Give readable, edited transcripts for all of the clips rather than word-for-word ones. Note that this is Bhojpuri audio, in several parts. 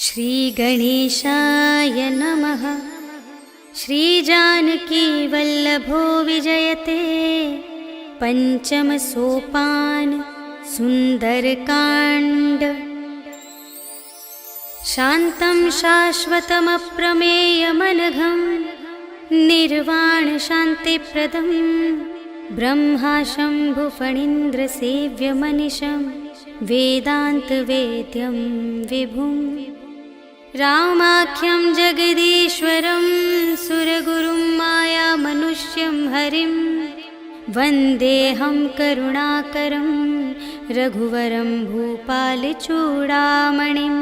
श्रीगणेशाय नमः। श्रीजानकी वल्लभो विजयते। पंचम सोपान सुंदरकांड। शान्तं शाश्वतमप्रमेयमनघं निर्वाण शान्तिप्रदं ब्रह्मा शम्भुफणीन्द्रसेव्यमनिशं वेदान्तवेद्यं विभुं रामाख्यं जगदीश्वरं सुरगुरुं मायामनुष्यं हरिं वन्देऽहं करुणाकरं रघुवरं भूपालचूडामणिं।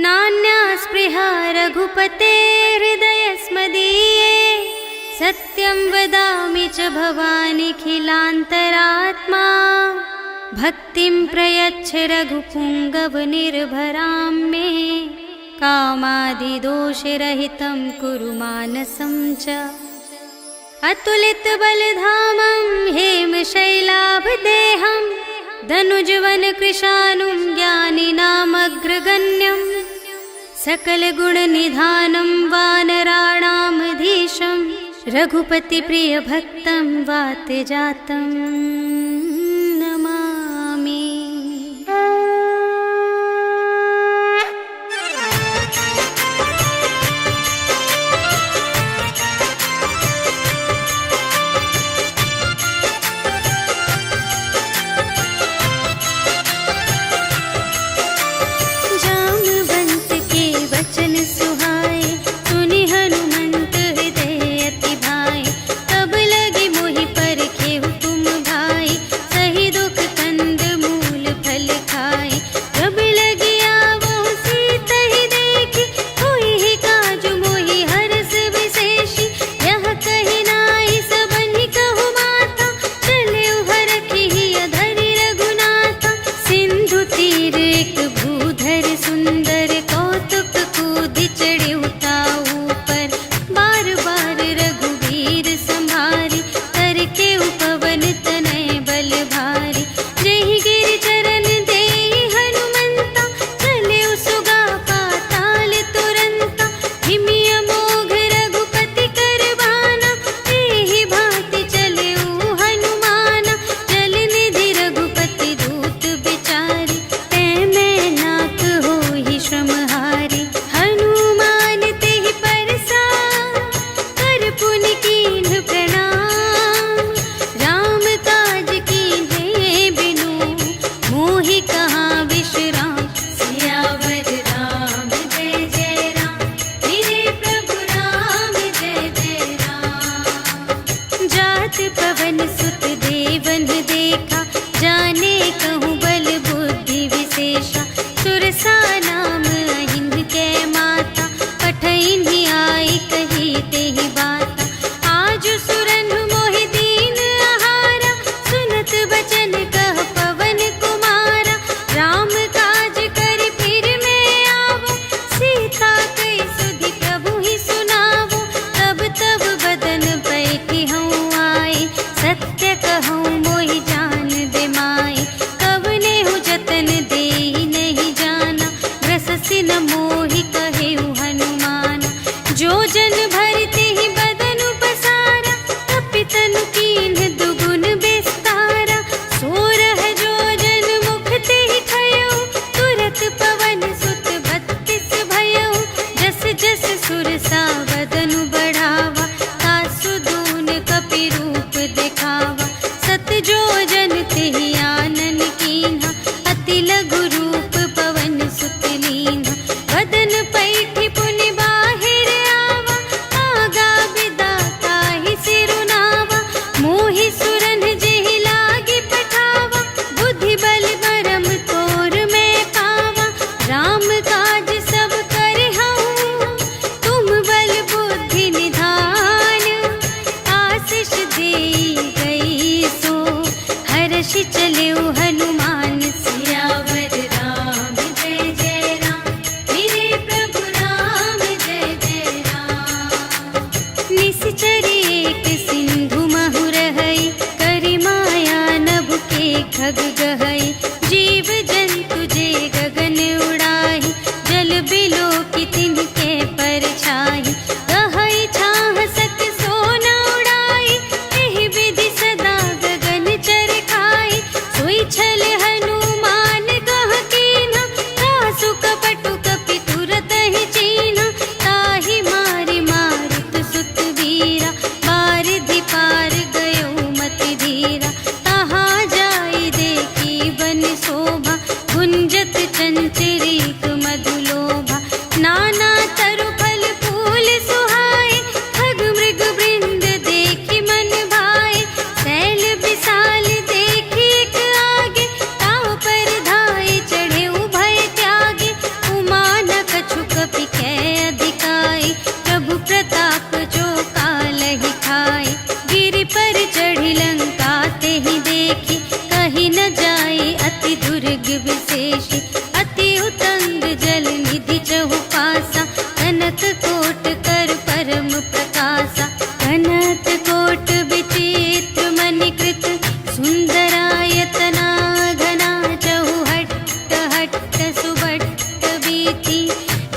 नान्या स्पृहा रघुपते हृदयस्मदीये सत्यं वदामि च भवानिखिलान्तरात्मा। भक्तिं प्रयच्छ रघुपुङ्गवनिर्भरां मे कामादिदोषरहितं कुरु मानसं च। अतुलितबलधामं हेमशैलाभदेहं धनुजवनकृशानुं ज्ञानिनामग्रगण्यं सकलगुणनिधानं वानराणामधीशं रघुपतिप्रियभक्तं वातजातं नमामि।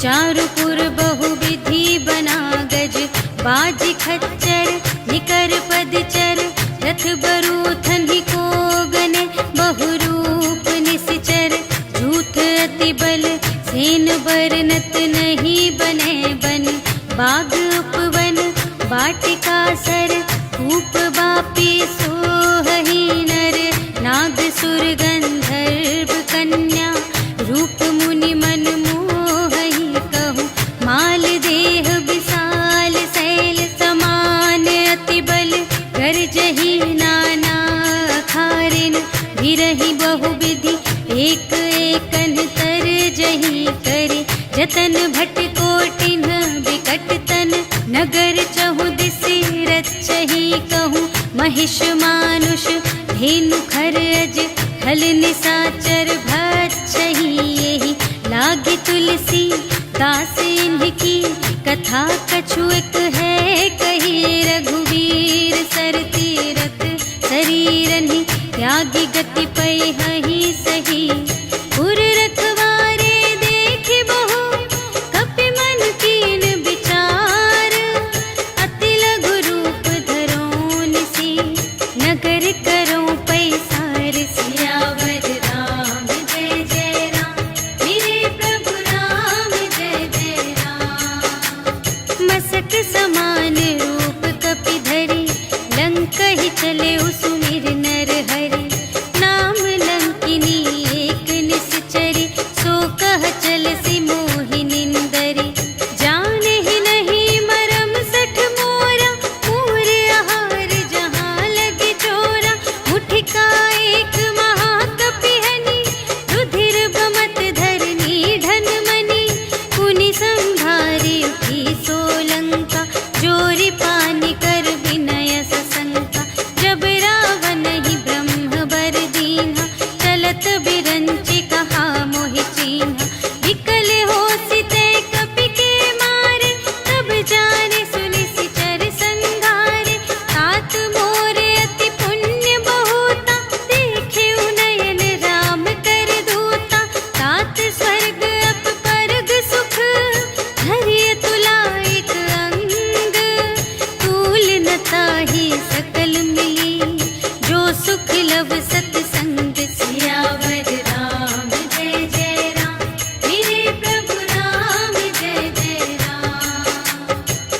चारुपुर बहुविधि बना गज, बाजी खच्चर निकर पदचर, रथ बरूथन ही को गने, बहुरूप निश्चर, झूठ अति बल सेन बरनत नहीं बने बन, बाग उपवन वाटिका सर, कूप बापी सोहही नर, नाग सुर गंधर्व कन्या, रूप मुनि मन मोहही कहूँ, माल देह विशाल शैल समान अति बल, गर्जही नाना अखारिन, भिरही बहुविधि एक एकन तर जही करे, जतन भट कोटिन विकट तन, नगर चहु दिसि रचही कहूँ, महिष मानुष धेनु खर अज, हल निसाचर भक्षही यही, लागे तुलसी दास इनकी, कथा कछु एक है कही, रघुवीर सर तीरथ शरीरनि, त्यागी गति पै हहि सही, पुर रखवारे देखि बहु, कपि मन कीन विचार, अति लघु रूप धरो निसी, नगर करो पैसार, सियावर राम जय जय राम, मेरे प्रभु राम जय जय राम, मसक समान रूप कपि धरि, लंक ही चले सुमिर नर हरि, नाम लंकिनी एक निश्चरी, सो कह चल सी मोहि निंदरी, जाने ही नहीं मरम सठ मोरा, पूर आहार जहाँ लगे चोरा, मुठिका एक महाकपि हनि, रुधिर बमत धरनी ढन मनि, पुनि संभारी उठी सोलंका, जोरी पानी कर विनय सशंका, जब रावण ही ब्रह्म बर दीन्हा, चलत बिरंचि कहा मोहि चीन्हा, विकल होसि ते कपि के मारे, तब जाने सुनिसि चर संघारे, तात मोरे अति पुण्य बहुता, देखे नयन राम कर दूता, तात स्वर्ग अप परग सुख, धरिय तुला एक अंग, तूल न ताहि सकल मिली, जो सुख लव सतसंग, सियावर राम जय जय राम, मेरे प्रभु राम जय जय राम,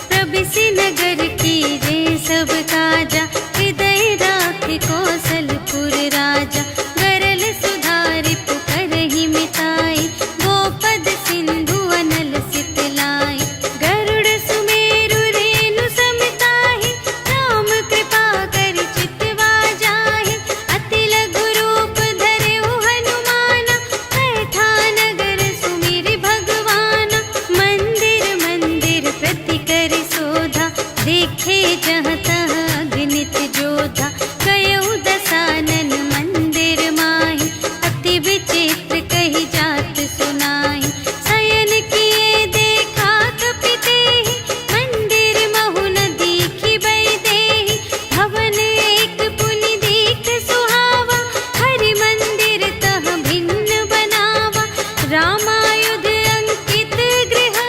प्रभिसि नगर कीजे सब काजा, हृदय राख कौशलपुर राजा, गरल सुधारि पुकारहि मिताई, गोपद सिंधु अनल सितलाई, गरुड़ सुमेरु रेणु समताहि, राम कृपा करि चितवा जाहि, अति लघु रूप धरेउ हनुमाना, बैठा नगर सुमिरि भगवाना, मंदिर मंदिर प्रति करि शोधा, देखे जहाँ तहाँ अगणित जोधा, गयउ दसानन मंदिर माहि, अति विचित्र कही जात सुनाहि, शयन किए देखा कपि तेहि, मंदिर महु न दीखि वैदेही, भवन एक पुनि दीख सुहावा, हरि मंदिर तह भिन्न बनावा, रामायुध अंकित गृह,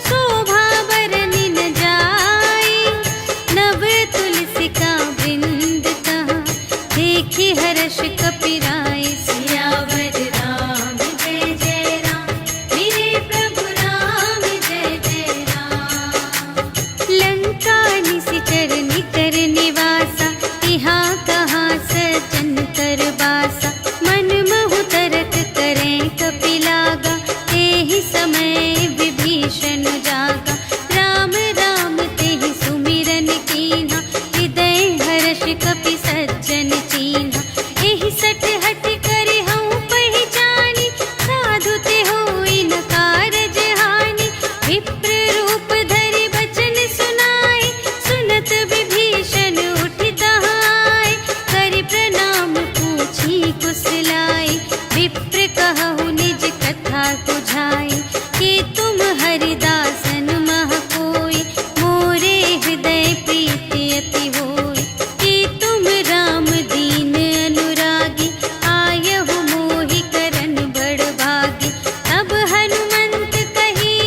शोभा बरनि न जाई, नव तुलसी का वृंद तहाँ, देखि हर्ष कपिराई, सियावर राम जय जय राम, मेरे प्रभु राम जय जय राम, लंका निशिचर निकर निवासा, यहाँ कहाँ सज्जन कर बासा, मन महु तरक करें कपि लागा, तेहि समय विभीषण जागा, राम राम तेहि सुमिरन कीन्हा, हृदय हर्ष कपि सज्जन चीन्हा, एहि सठ हठ करि हऊँ पहिचानी, साधु ते होई न कारज हानि, विप्र रूप धरि बचन सुनाए, सुनत विभीषण उठि तहाँ आए, करि प्रणाम पूछी कुशलाए, विप्र कहु निज कथा बुझाई, कि तुम हरिदासन मह कोई, मोरे हृदय प्रीति अति होई, कि तुम राम दीन अनुरागी, आयहु मोहि करन बड़ भागी, तब हनुमंत कही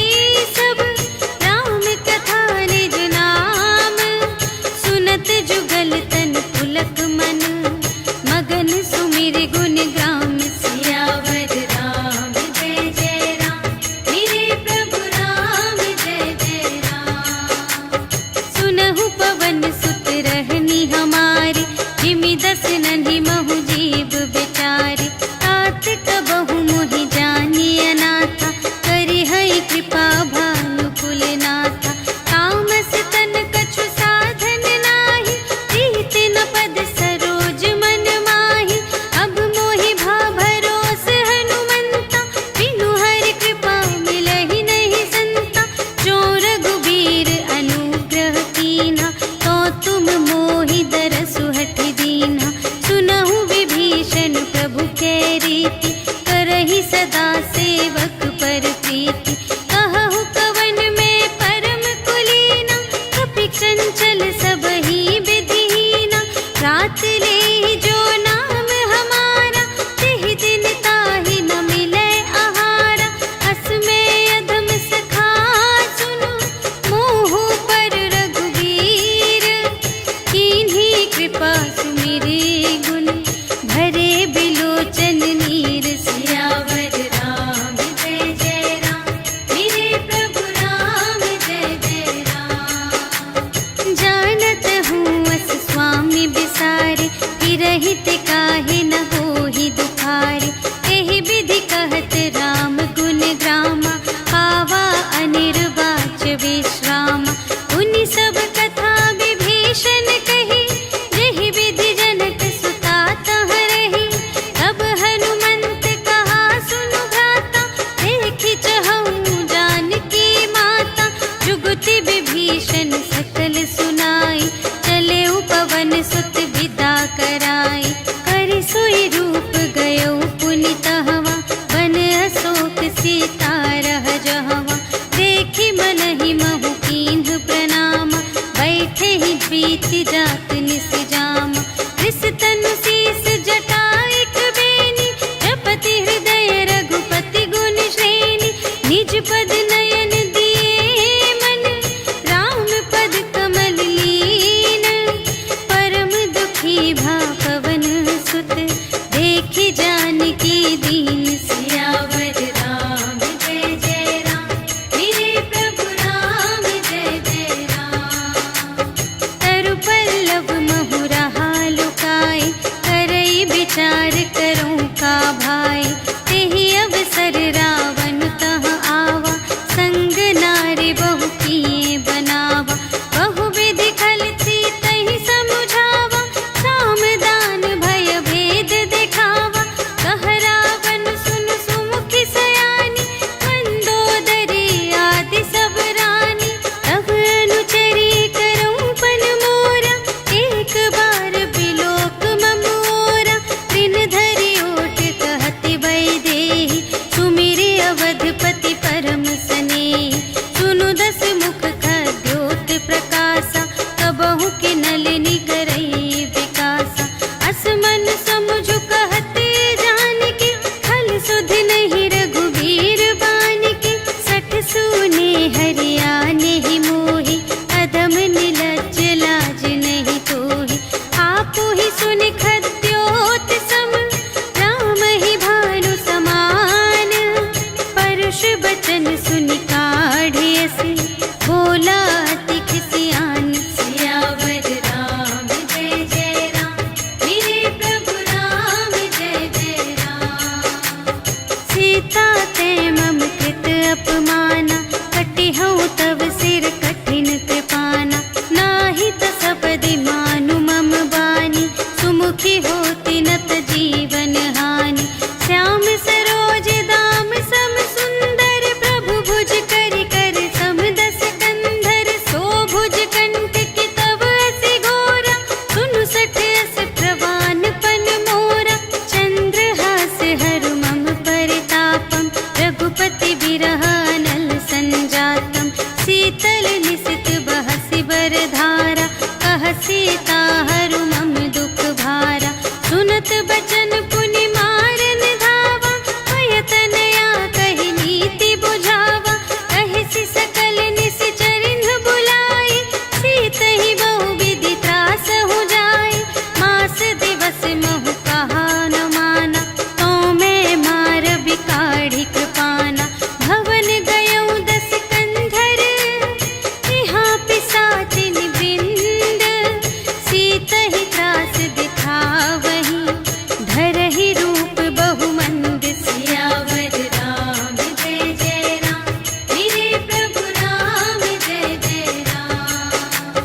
बचन सुनि काढ़े असी, बोला अति खिसियान। सियावर राम जय जय राम, मेरे प्रभु राम जय जय राम। सीता ते मम कृत अपमाना, कटिहउँ तव सिर कठिन कृपाना। नाही त सपदि मानु मम बानी, सुमुखी होती नत जीवन हानि। श्याम सरोज दाम सम सुंदर, प्रभु भुज करि कर सम दस कंधर। सो भुज कंटक तब अति घोरा, सुनु सठ अस प्रवान पन मोरा। चंद्रहास हरु मम परितापम, रघुपति बिरह अनल संजातम। शीतल निसित बहसि बरधारा, कह सीता हरु मम दुख भारा। सुनत बचन पुनि मारन धावा, भय तनया कहि नीति बुझावा। कहिसि सकल निश्चरिन्ह बुलाई, सीतहि बहु विधि त्रासहु जाई। मास दिवस महु कहा न माना, तो मैं मार बिकाढ़ी कृपाना। भवन गयउँ दस कंधर, यहाँ पिसाचिन वृंद। सीतहि त्रास दिखावहीं, धरहि रूप बहुमंद। सियावर राम जय जय राम, मेरे प्रभु राम जय जय राम।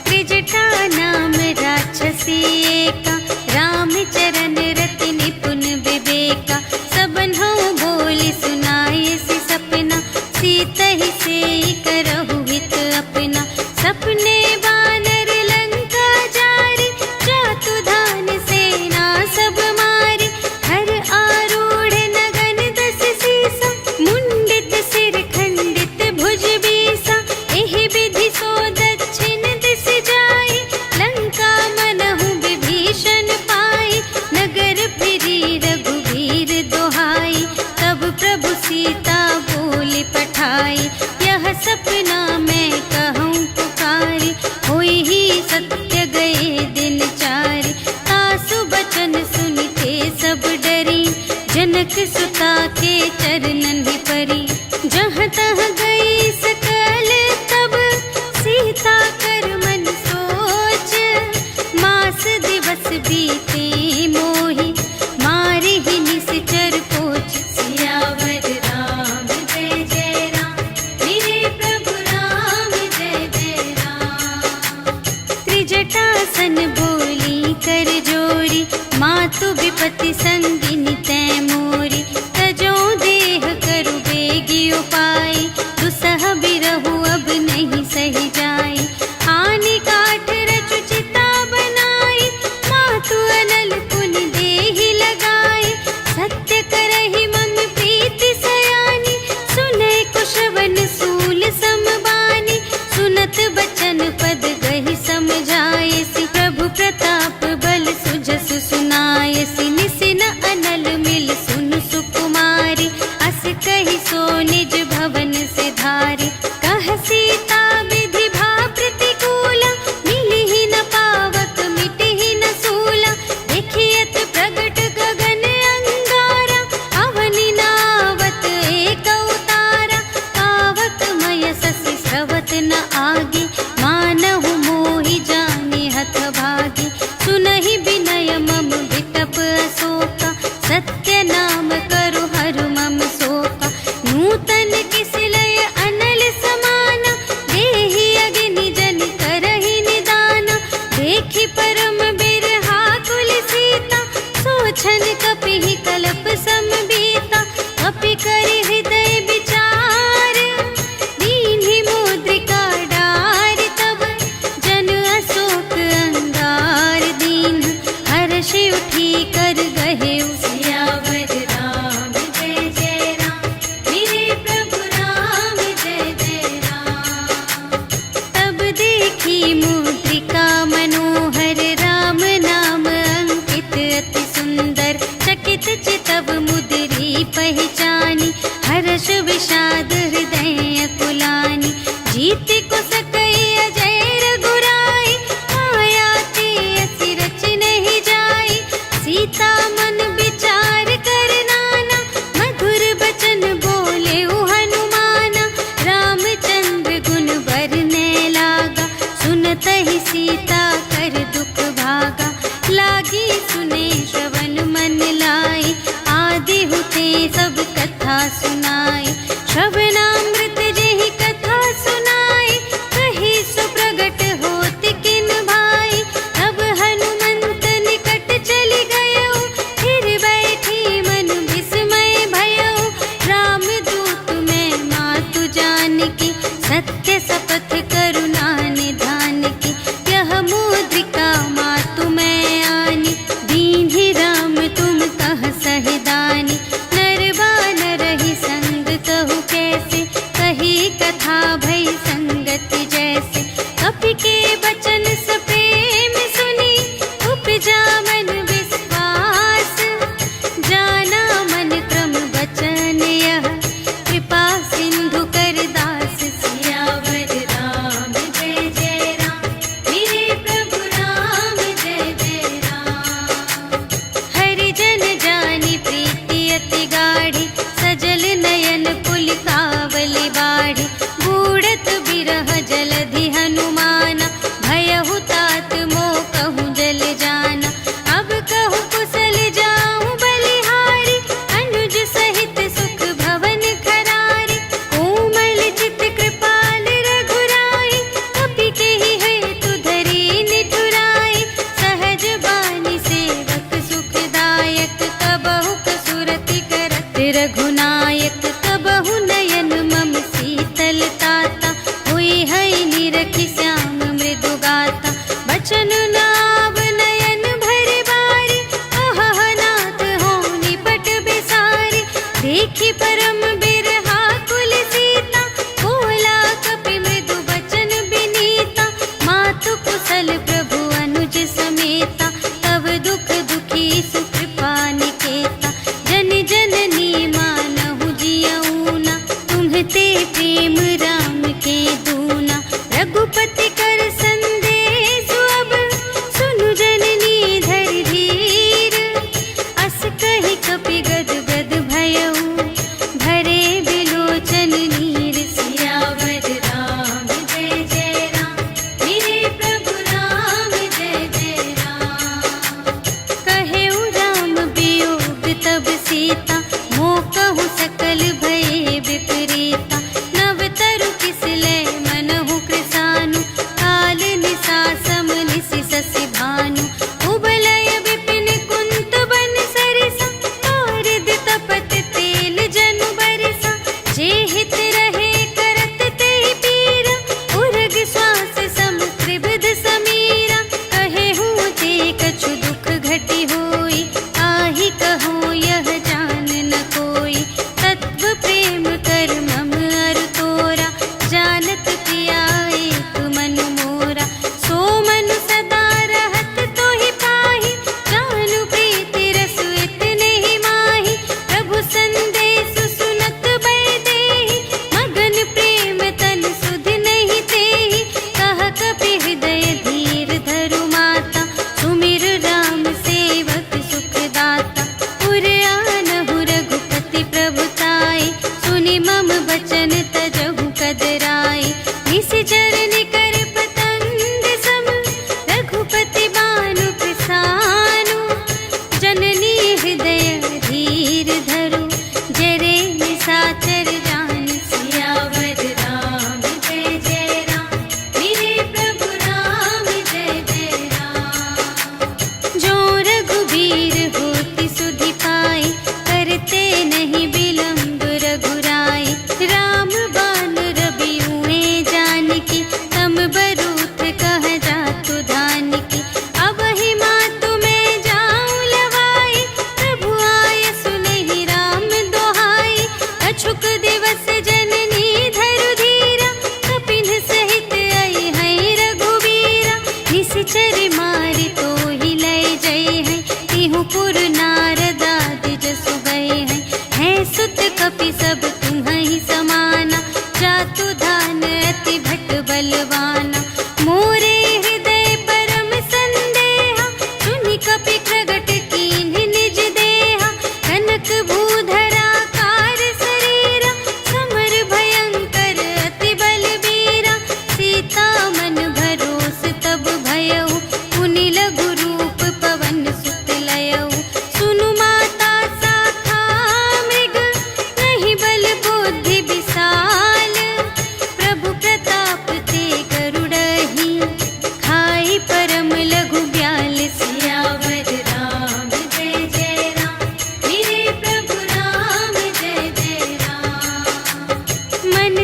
त्रिजटा नाम राक्षसी एका, राम चरण रति निपुण विवेका। सबन्हु बोली सुनाए सि सपना, सीतहि सेई करहु हित अपना। सपने बानर लंका जारी, जातु धान सेना सब मारी। हर आरूढ़ नगन दस सीसा, मुंडित सिर खंडित भुज बीसा। एहि विधि सो दक्षिण दिस जाई, लंका मनहु विभीषण पाई। नगर फिरी रघुवीर दोहाई, तब प्रभु सीता बोली पठाई। यह सपना मैं कहूँ पुकारी, होई ही सत्य गए दिन चारि। तासु बचन सुनिते सब डरी, जनक सुता के चरणन ही परी। जहाँ तहाँ गई सकल तब, सीता कर मन सोच। मास दिवस बीते मोहि, मारे ही निश्चर कोच। सियावर राम जय जय राम, मेरे प्रभु राम जय जय राम। त्रिजटासन बोली कर जोरी, मातु विपति संगिनी तै मोरी। तजो देह करु बेगी उपाय, दुसह बिरहु अब नहीं सही जाई। आनी काठ रचु चिता बनाई, मातु अनल पुनि देहि लगाई। सत्य करहि मम प्रीति सयानी, सुनै कुशवन सूल समबानी। सुनत बचन पद गहि समझायसि, प्रभु प्रताप बल सुजसु सुनायसि। निसिन अनल मिल सुनु सुकुमारी, अस कहि सो निज भवन से धारी। कह सीता विधि भा प्रतिकूला, मिलिहि न पावक मिटिहि न सूला। देखियत प्रगट गगन अंगारा, अवनि नावत एक उतारा। पावक मय ससि स्रवत न आगे, मानहु मोहि जानि हथ भागी। सुनहि विनय मम विटप अशोका, सत्य नाम करु हरु मम शोका। नूतन किसिलय अनल समाना, देहि अग्नि जन करहि निदाना। देखि परम बिरहा कुल सीता, सोचन कपिहि कलप समबीता। कपि करि हृदय विचार, दीन्हि मुद्रिका डार। तब जन अशोक अंगार दीन, हर्षि उठी कर गहेउ। सियावर राम जय जय राम, मेरे प्रभु राम जय जय राम। तब देखी मुद्रिका मनोहर, राम नाम अंकित अति सुंदर। चकित चितव मुद्री पहचानी, हर्ष विषाद हृदय अकुलानी। जीत को सकई अजय रघुराई, माया ते असि रच नहीं जाई। सीता मन विचार कर नाना, मधुर बचन बोले उह समाये। श्रवणामृत जेहि कथा सुनाई, कही सो प्रगट होत किन भाई। तब हनुमंत निकट चली गयो, फिर बैठी मन विस्मय भयो। राम दूत मैं मातु जानकी, सत्य शपथ करुणा निधान की। यह मुद्रिका मातु मैं आनी, दीन्हि राम तुम कह सहिदानी। नर बानर ही संग कहु कैसे, कही कथा भई संगति जैसे। कपि के बचन सप्रेम सुनी, उपजा मन विश्वास। जाना मन क्रम बचन यह, कृपा सिंधु कर दास। सियावर राम जय जय राम, मेरे प्रभु राम जय जय राम। हरि जन जानी प्रीति अति गाढ़ी, सजल नयन पुलिकावली बाढ़ी। बूढ़त बिरह जलधि हनुमाना, भयहु तात मोह कहूँ जल जाना। अब कहूँ कुशल जाऊँ बलिहारी, अनुज सहित सुख भवन खरारी। कोमल चित कृपाल रघुराई, कपि केहि हेतु धरी निठुराई। सहज बानी सेवक सुखदायक, कबहु कसुरति करत रघुनायक। कबहु नयन मम शीतल ताता, हुई है निरखि श्याम मृदु गाता। बचन नाव नयन भरि बारी, अहह नाथ हों निपट बिसारी। देखि परम बिरहा कुल सीता, बोला कपि मृदु बचन बिनीता। मातु कुशल प्रभु अनुज समेता, तब दुख दुखी सुकृपा निकेता। जन जननी मानहु जियऊना, तुम्हते प्रेम राम के दूना। रघुपति कर संदेश अब, सुनु जननी धरि धीर। अस कहि कपि गद गद भयऊ, भरे बिलोचन नीर। सियावर राम जय जय राम, मेरे प्रभु राम जय जय राम। कहेउ राम वियोग तब सीता, मोह कहु सकल भये विपरीता। नव तरु किसले मनहु कृसानु, काल निसा सम निसि शशि भानु। उबलय विपिन कुंत बन सरिसा, पारद तपत तेल जनु बरसा। जे हित रहे करत तेहि पीरा, उरग श्वास सम त्रिविध समीरा। कहेहु ते कछु दुख घटी होई, आहि कहो यह जान न कोई। तत्व प्रेम कर मम अरु तोरा, जानत किया एक मन मोरा। सो मनु सदा रहत तोहि पाहि, जानु प्रीति रसु इतने ही माहि। प्रभु संदेश सुनत बै देहि, मगन प्रेम तन सुध नहीं तेहि। कह कपि हृदय धीर धरु माता, सुमिर राम सेवक सुखदाता। पुर आनहु रघुपति प्रभुताई, सुनि मम बचन तजहु कदराई। निशिचर निकर पतंग सम, रघुपति बानु कृसानु। जननी हृदय धीर धरु, जरे निशाचर जान। सियावर राम जय जय राम, मेरे प्रभु राम जय जय राम। जो रघुबीर होति सुधि पाई, करते नहीं विलंब रघुराई। राम बान रबियुए जानकी, तम बरूथ कह जातु धानकी। अब ही मातु मैं जाऊं लवाई, प्रभु आय सुनहि राम दोहाई। अछुक दिवस जननी धरु धीरा, कपिन सहित आई है रघुबीरा। निशिचर मारि तोहि लय जय है, तिहु पुर नारद आदि जसु गए हैं। है सुत कपि सब तुम्हि समाना, जातु धान अति भट बलवाना। मोरे हृदय परम संदेहा, सुनि कपि प्रगट कीन्हि निज देहा। कनक भूधरा कार शरीरा, समर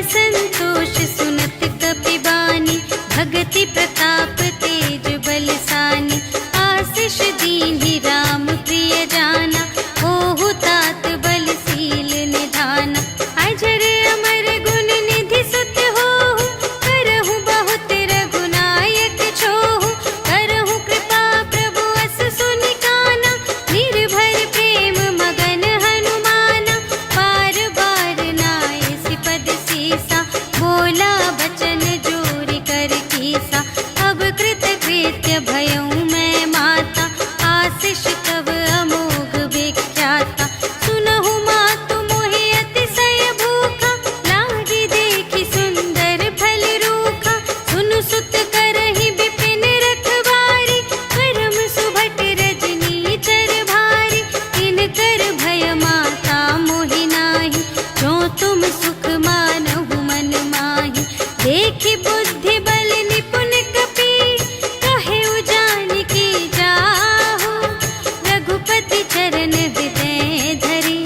संतोष सुनत कपिबानी, भगति प्रताप तेज बलसानी। आशीष दीन्हि राम प्रिय जाना, होहु तात बलशील निधाना। अजर अमर गुण निधि सुत होहु, करहु बहुत रघुनायक छोहु। करहु कृपा प्रभु अस सुनि काना, निर्भर प्रेम मगन हनुमाना। बार बार नाय सिपद सीसा, बोला बचन जोरि कर कीसा। अब कृत कृत्य भयउ मैं माता, आशीष तब अमोघ विख्याता। सुनहु मातु मोहि अतिशय भूखा, लागी देखि सुंदर फल रूखा। सुनु सुत करहि विपिन रखवारी, परम सुभट रजनी चर भारी। तिनकर भय माता मोहि नाही, जो तुम सुख मानहु मन माही। देखि बुद्धि बल निपुण कपि, कहेउ जानकी जाहु। रघुपति चरण हृदय धरि,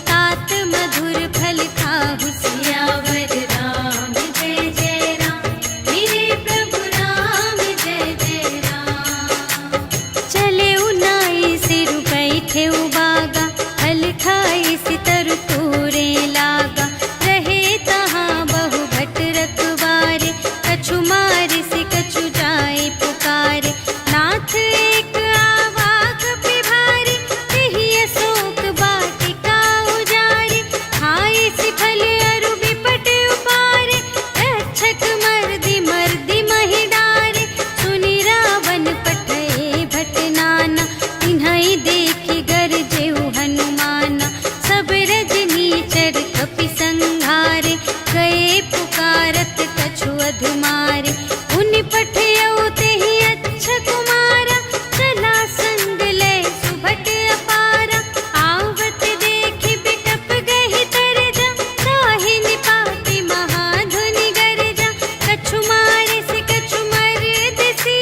तात मधुर फल खाहु। सियावर राम जय जय राम, मेरे प्रभु राम जय जय राम। चले उनाई सिर बैठे उबागा, फल खाई सितर तोरे लागा। रहे तहाँ बहु भट रखवारे, कछु मारि से कछु जाए पुकारे। नाथ एक आवा कपिभारी, तेहि अशोक वाटिका उजारी। खाए सि फल अरु बिपट उपारे, रक्षक मर्दि मर्दि महि डारे। सुनि रावण पठए भट नाना, तिन्हइ देखि गरजेउ हनुमाना। सब रजनी चर कपि संघारे, गए पुकारत कछु अधुमारे। उनि पठयउ तेहि अच्छा कुमारा, चला संग लय सुभट अपारा। आवत देखि बिटप गहि तरजा, ताहि निपाति महाधुनि गरजा। कछु मारे से कछु मरदसी,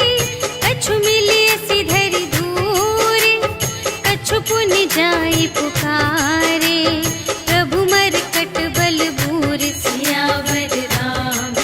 कछु मिलियसि धरि दूरे। कछु पुनि जाई पुकारे, प्रभु मरकट बल बूर। सियावर राम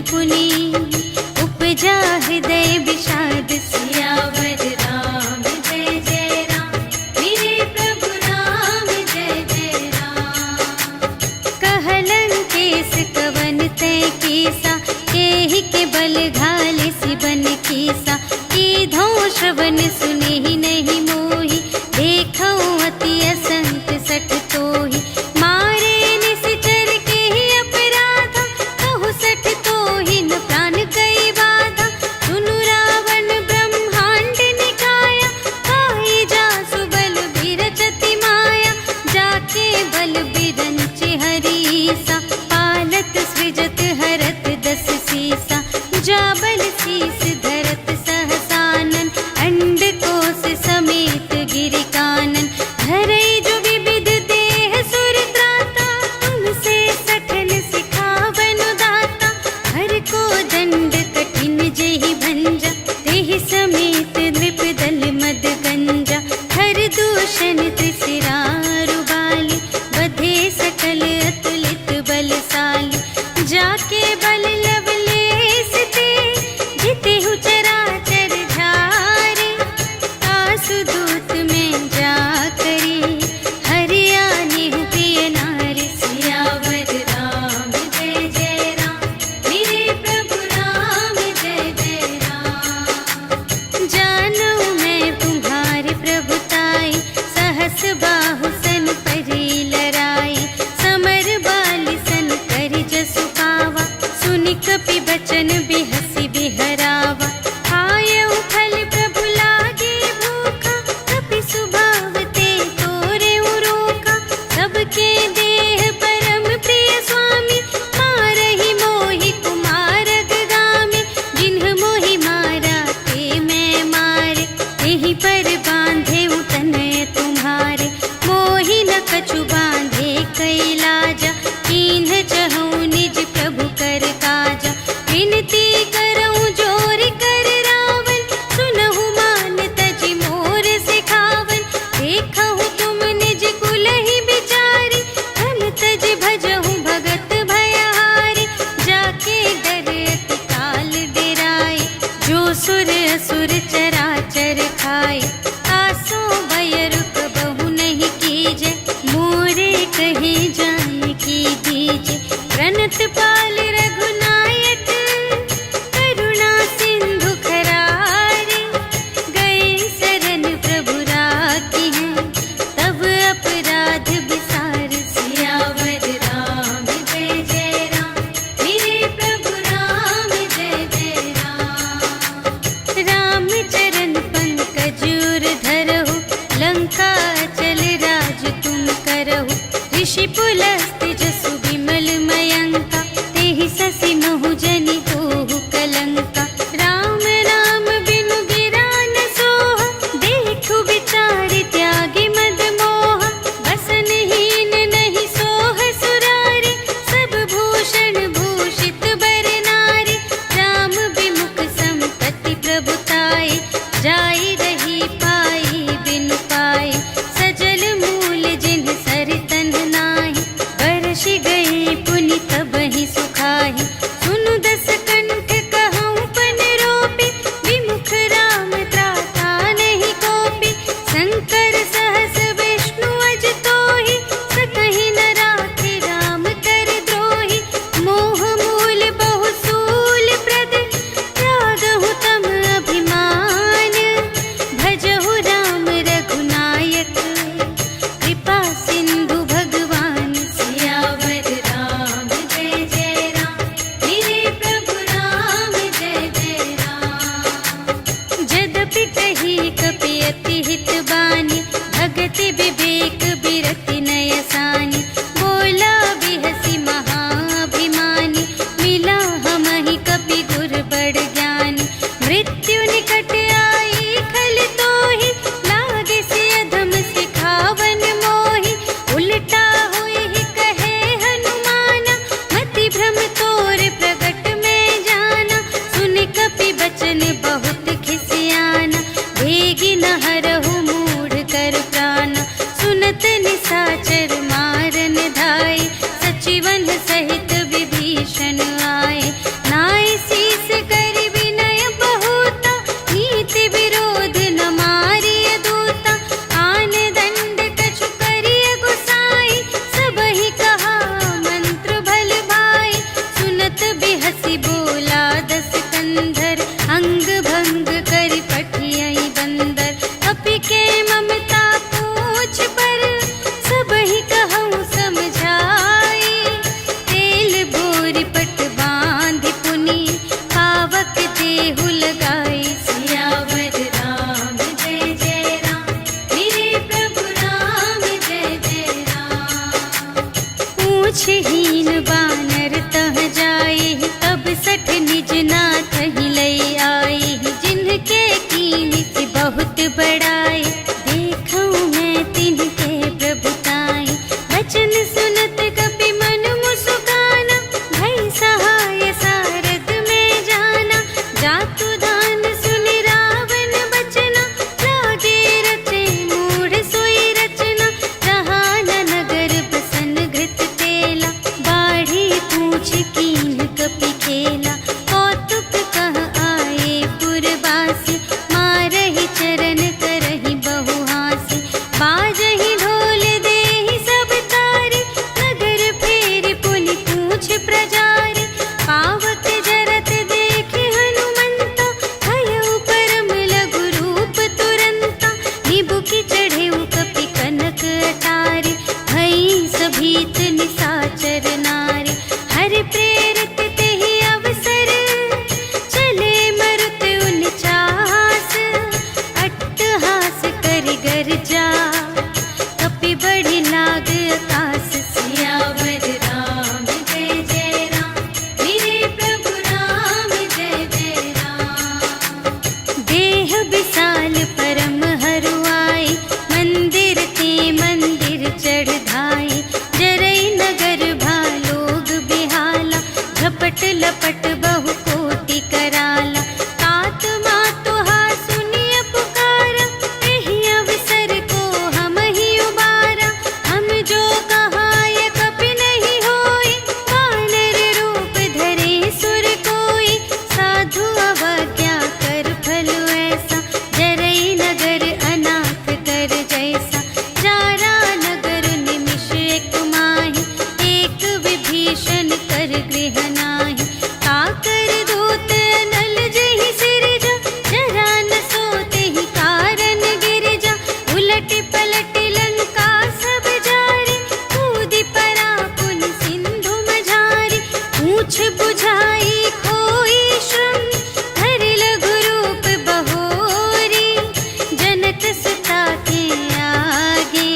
पुनि उपजा हृदय विषाद। सियावर राम जय जय राम, मेरे प्रभु राम जय जय राम। कहलन केस कवन तय केसा, केहि के बल घाले सिबन कीसा। कीधो श्रवण सुने ही नहीं मोहि, देखो अति असंत सठ तोहि। मारे निश्चर के ही अपराधा, कहु सठ तोहि न प्राण कई बाधा। सुनु रावण ब्रह्मांड निकाया, काई जासु बल बिरचति माया। जाके बल बिरंचि हरीसा, पालत सृजत हरत दस सीसा। जा बल शीस धरत सहसानन, अंड कोश समेत गिरि कानन। धरई जो विविध देह सुर त्राता, तुमसे सठन सिखावन दाता। हर को दंड कठिन जेहि भंजा, तेहि समेत नृप दल मद गंजा। हर दूषण त्रिसिरारु बाली, बधे सकल अतुलित बलशाली। जाके बल लवलेस ते, जितेहु चराचर झारे। आसु दूत में जा करे, हरियाने प्रिय नारी। सियावर राम जय जय राम, मेरे प्रभु राम जय जय राम। जानू मैं तुम्हारे प्रभुताई, सहस बाहु सन परी लराई। समर बाली सन करि जसु पावा, सुनि कपि बचन बिहसि बिहरावा। आयउ फल प्रभु लागे भूखा, कपि स्वभाव ते तोरेउ रोका। सबके देह परम प्रिय स्वामी, मारहि मोहि कुमारग गामी। जिन्ह मोहि मारा ते मैं मारे, तेहि पर बांधे तनय तुम्हारे। मोहि न कछु बांधे कैलाजा, कीन्ह चहु निज प्रभु कर काजा। विनती करऊं जोर कर रावण, सुनहु मान तजि मोर सिखावन। देखहु तुम निज कुल ही बिचारी, धन तज भजहु भगत भयहारी। जाके डर अति काल डेराए, जो सुर असुर चराचर खाए। आसो भय रुक बहु नहीं कीजे, मोरे कहे जाय की दीजे। प्रणत पाल रघुनायक, करुणा सिंधु खरारे। गए शरण प्रभु राखी हैं, तब अपराध विसार। सियावर राम जय जय राम, मेरे प्रभु राम जय जय राम। राम चरण पंकज उर धरहु, लंका चल राज तुम करहु। ऋषि पुलस्त्य जसु विमल मयंका, तेहि ससि महु जनि होहु कलंका। राम नाम बिनु गिरा न सोहा, देखु विचारि त्यागी मद मोहा। बसनहीन नहीं सोह सुरारी, सब भूषण भूषित बर नारी। राम विमुख संपत्ति प्रभुताई, जाई रही पाई बिनु पाई। सजल मूल जिन्ह सर तन नाही, बरषि पूछहीन बानर तह जाए, तब सठ निज नाथ ही लई आए। जिनके कीन की बहुत बड़ाई, देखूं मैं तिनके प्रभुताई। वचन सुनत कपि मन मुस्काना, भई सहाय सारद में जाना। जातु दान सुनि रावण बचना, लागे रचे मूढ़ सोई रचना। जहान नगर बसन घृत तेला, बाढ़ी पूछ कीन कपि खेला। कौतुक कह आए पुरवासी, मारहि चरण करहि बहु हासी। बाजहि ढोल देहि सब तारी, नगर फेरि पुनि पूछ प्रजारी। पावक जरत देखि हनुमंता, भयउ परम लघु रूप तुरंता। निबुकि चढ़ेउ कपि कनक अटारी, भई सभीत निसाचर नारी। हरि प्रेरित तेहि अवसर, चले मरुत उनचास। अट्टहास करि गर्जा, कपि बढ़ि लाग आकाश। सियावर राम जय जय राम, मेरे प्रभु राम जय जय राम। देह विशाल परम हरुआई, मंदिर ते मंदिर चढ़ धाई। जरई नगर भालोग बिहाला, झपट लपट बहु कोटि कराला। तात मातु हा सुनिय पुकारा, एहि अवसर को हम ही उबारा। हम जो कहाय कपि नहीं होई, वानर रूप धरे सुर कोई। साधु अवज्ञा कर फल ऐसा, जरई नगर अनाथ कर जैसा। जारा नगर निमिष एक माहि, एक विभीषण कर गृह नाही। काकर दूत नल जहि सिरजा, जरा न सोतेहि कारण गिरजा। उलटि पलटि लंका सब जारी, कूदि परा पुनि सिंधु मझारी। पूछ बुझाई खोई श्रम, धरि लघु रूप बहोरी। जनक सुता के आगे,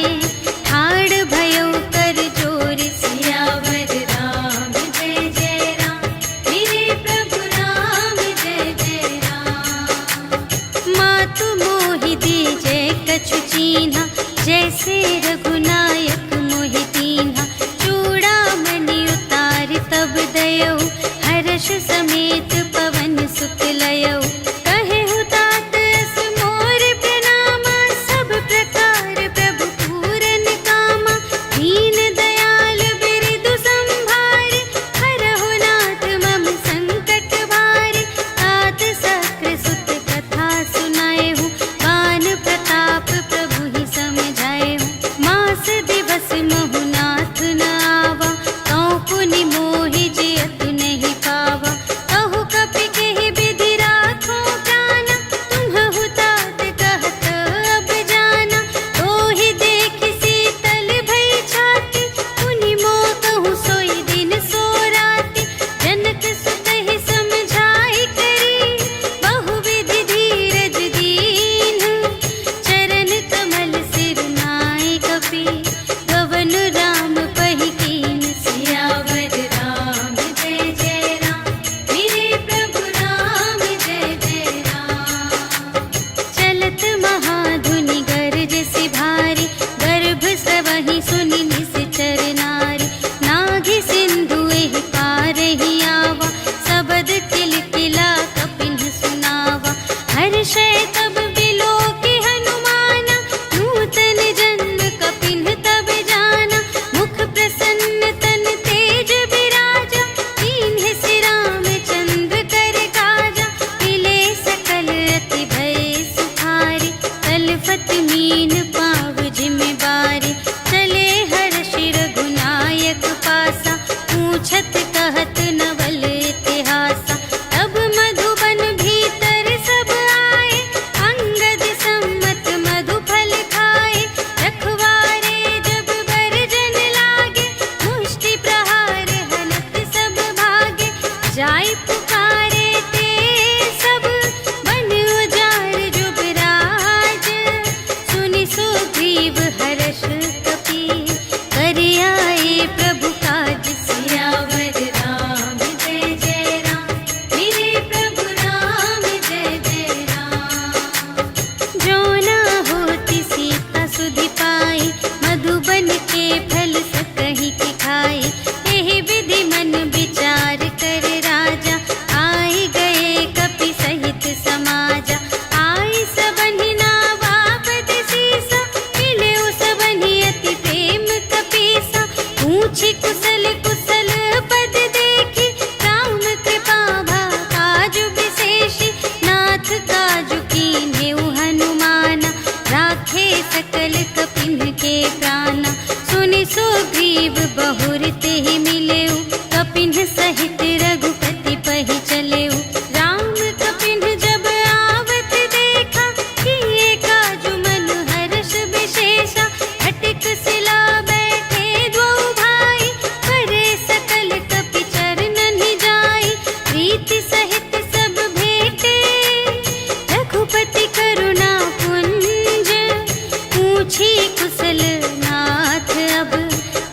ठाड़ भयउ कर जोरी। सियावर राम जय जय राम, मेरे प्रभु राम जय जय राम। मातु मोहि दीजे कछु चीन्हा, जैसे रघुनायक मोहि दीन्हा। चूड़ामणि उतारि तब दयौ, हर्ष समेत पवन सुत लयौ। कहेहु तात अस मोर प्रणामा, सब प्रकार प्रभु पूरन कामा। दीन दयाल बिरदु संभारे, हरहु नाथ मम संकट भारे। तात सक्र सुत कथा सुनाएहु, बान प्रताप प्रभु ही समझाएहु। मास दिवस महु नाथ न आवा, तौ पुनि मोहि जियतु नहीं पावा। कहु कपि केहि विधि राखो प्राणा, तुम्हहु तात कहत अब जाना। तोहि देखि शीतल भई छाती, पुनि मोह कहूँ सोई दिन सो राति। जनक सुतहि समझाई करी, बहुविधि धीरज दीन्ह। चरण कमल सिर नाय कपि, गवन राम पहि कीन। सियावर राम जय जय राम, मेरे प्रभु राम जय जय राम। चलत महाधुनि गरजसि भारी, गर्भ स्रवहि सुनि निश्चर नारी। नाघि सिंधु एहि पारहि आवा, सबद किलकिला कपिन्ह सुनावा। हर्षै तब बिलोकि हनुमाना, नूतन जन्म कपिन्ह तब जाना। मुख प्रसन्न तन तेज बिराजा, कीन्हे सि रामचंद्र कर काजा। मिले सकल अति भय सुखारी, तलफत मीन पाव जिमि बारी। चले हर्षि रघुनायक पासा, पूछत कहत नवल इतिहासा। तब मधुबन भीतर सब आए, अंगद सम्मत मधु फल खाए। रखवारे जब बरजन लागे, मुष्टि प्रहार हनत सब भागे। जाय पुकारे ते सब, बन उजाड़ जुबराज। सुनि सुग्रीव हर्ष कपि, कर आए प्रभु काज। बुझाई। यही विधि मन विचार कर राजा, आई गए कपि सहित समाजा। आई सबनि नावा पद सीसा, मिले सबनि अति प्रेम कपीसा। पूछी कुशल कुशल पद देखी, राम कृपा भा काजु विशेषी। नाथ काजु कीन्हेउ हनुमाना, राखे सकल कपिन के प्राणा। सुनि सुग्रीव बहुर तेहि मिलेउ, कपिन सहित रघुपति पहि चलेउ। राम कपिन जब आवत देखा, किए काजु मन हर्ष विशेषा। हटिक सिला बैठे द्वौ भाई, करे सकल कपि चरणनि जाई। प्रीति सहित सब भेटे, रघुपति करुणा पुंज। पूछी कुशल नाथ अब,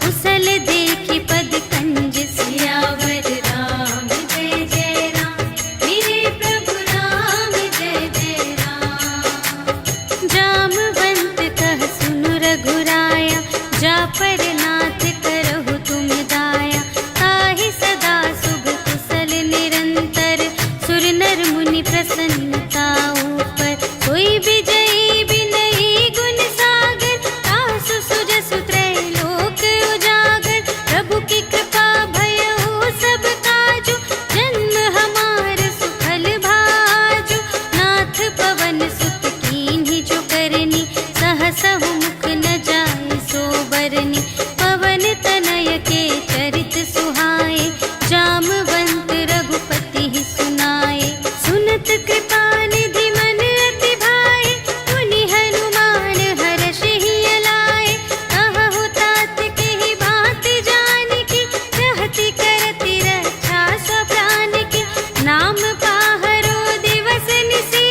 कुशल देखी पद कंज। सियावर राम जय जय राम, मेरे प्रभु राम जय जय राम। जामवंत कह सुनु रघुराया, जा पर नाथ करहु तुम दाया। ताहि सदा शुभ कुशल निरंतर, सुर नर मुनि प्रसन्नता ऊपर। सोई विजयी विनयी गुण सागर, तासु सुजसु त्रैलोक उजागर। प्रभु की कृपा भयउ सब काजु, जन्म हमार सुफल भाजु। नाथ पवन सुत कीन्हि जो करनी, सहसहु मुख न जाय सो बरनी। पवन तनय के चरित सुहाए, जामवंत रघुपति ही सुनाए। सुनत कृपा निधि मन अति भाए, मुनि हनुमान हर्षि अलाए। कहहु तात केहि बात जानकी, रहति करति रक्षा सब प्राण की। नाम पाहरो दिवस निसी,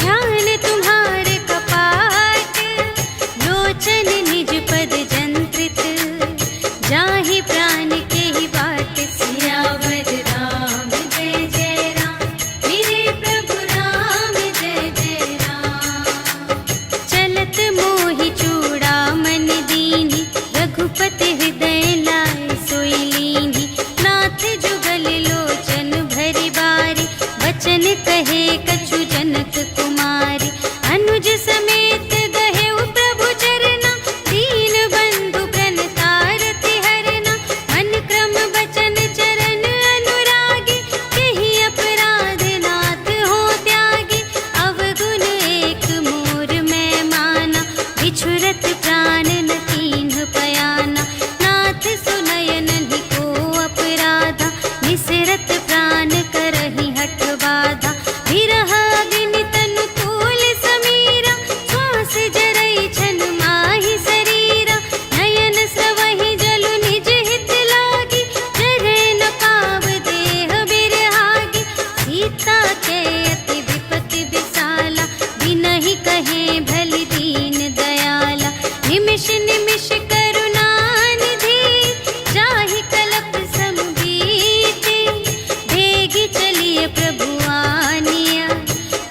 ध्यान तुम्हारे कपाट। लोचन निज पद जंत्रित, जाहि प्राण केहि बाट। सियावर राम जय जय राम, मेरे प्रभु राम जय जय राम। चलत मोहि चूड़ामणि दीन्हि, रघुपति हृदय लाए सोई लीन्हि। नाथ जुगल लोचन भरि बारी, वचन कहे कछु जनक कुमारी। अनुज समेत गहेउ प्रभु चरना, दीन बंधु प्रणतारति हरना। मन क्रम बचन चरण अनुरागी, केहि अपराध नाथ हो त्यागी। अवगुण एक मोर मैं माना, बिछुरत प्राण न कीन्ह पयाना। नाथ सुनय नहिं को अपराधा, निसरत प्राण करहि हठ बाधा। विरह अग्नि तनु तूल समीरा, श्वास जरई छन माहि शरीरा। नयन स्रवहि जलु निज हित लागी, जरै न पाव देह बिरहागी। सीता के अति विपति विसाला, बिनहि कहे भलि दीन दयाला। निमिष निमिष करुणा निधि, जाहि कलप सम बीति। भेगी चलिए प्रभु आनिया,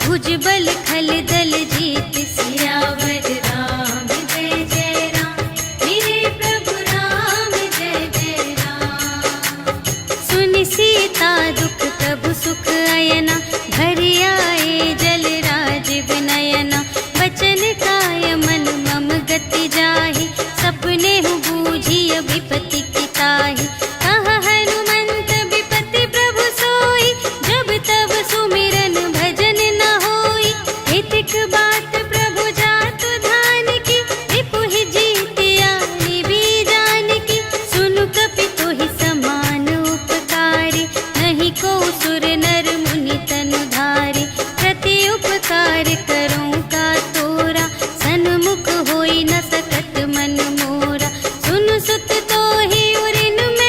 भुजबल खल दल जीत। सियावर राम जय जय राम, मेरे प्रभु राम जय जय राम। सुनि सीता दुख प्रभु सुख अयना, भरि आए जल राज विनयना। वचन काय मन मम गति जाहि, सपने हूँ बूझिय विपति की ताहि। कह हनुमंत विपति प्रभु सोई, जब तब सुमिरन भजन न होई। हितिक बात प्रभु जातु धान की, रिपुहि जीतिया निभि जानकी। सुनु कपि तोहि समान उपकारी, नहीं को सुर नर मुनि तनु धारी। प्रति उपकार करूं का तोरा, सन्मुख होई न सकत मन मोरा। सुनु सुत तोहि उरिन में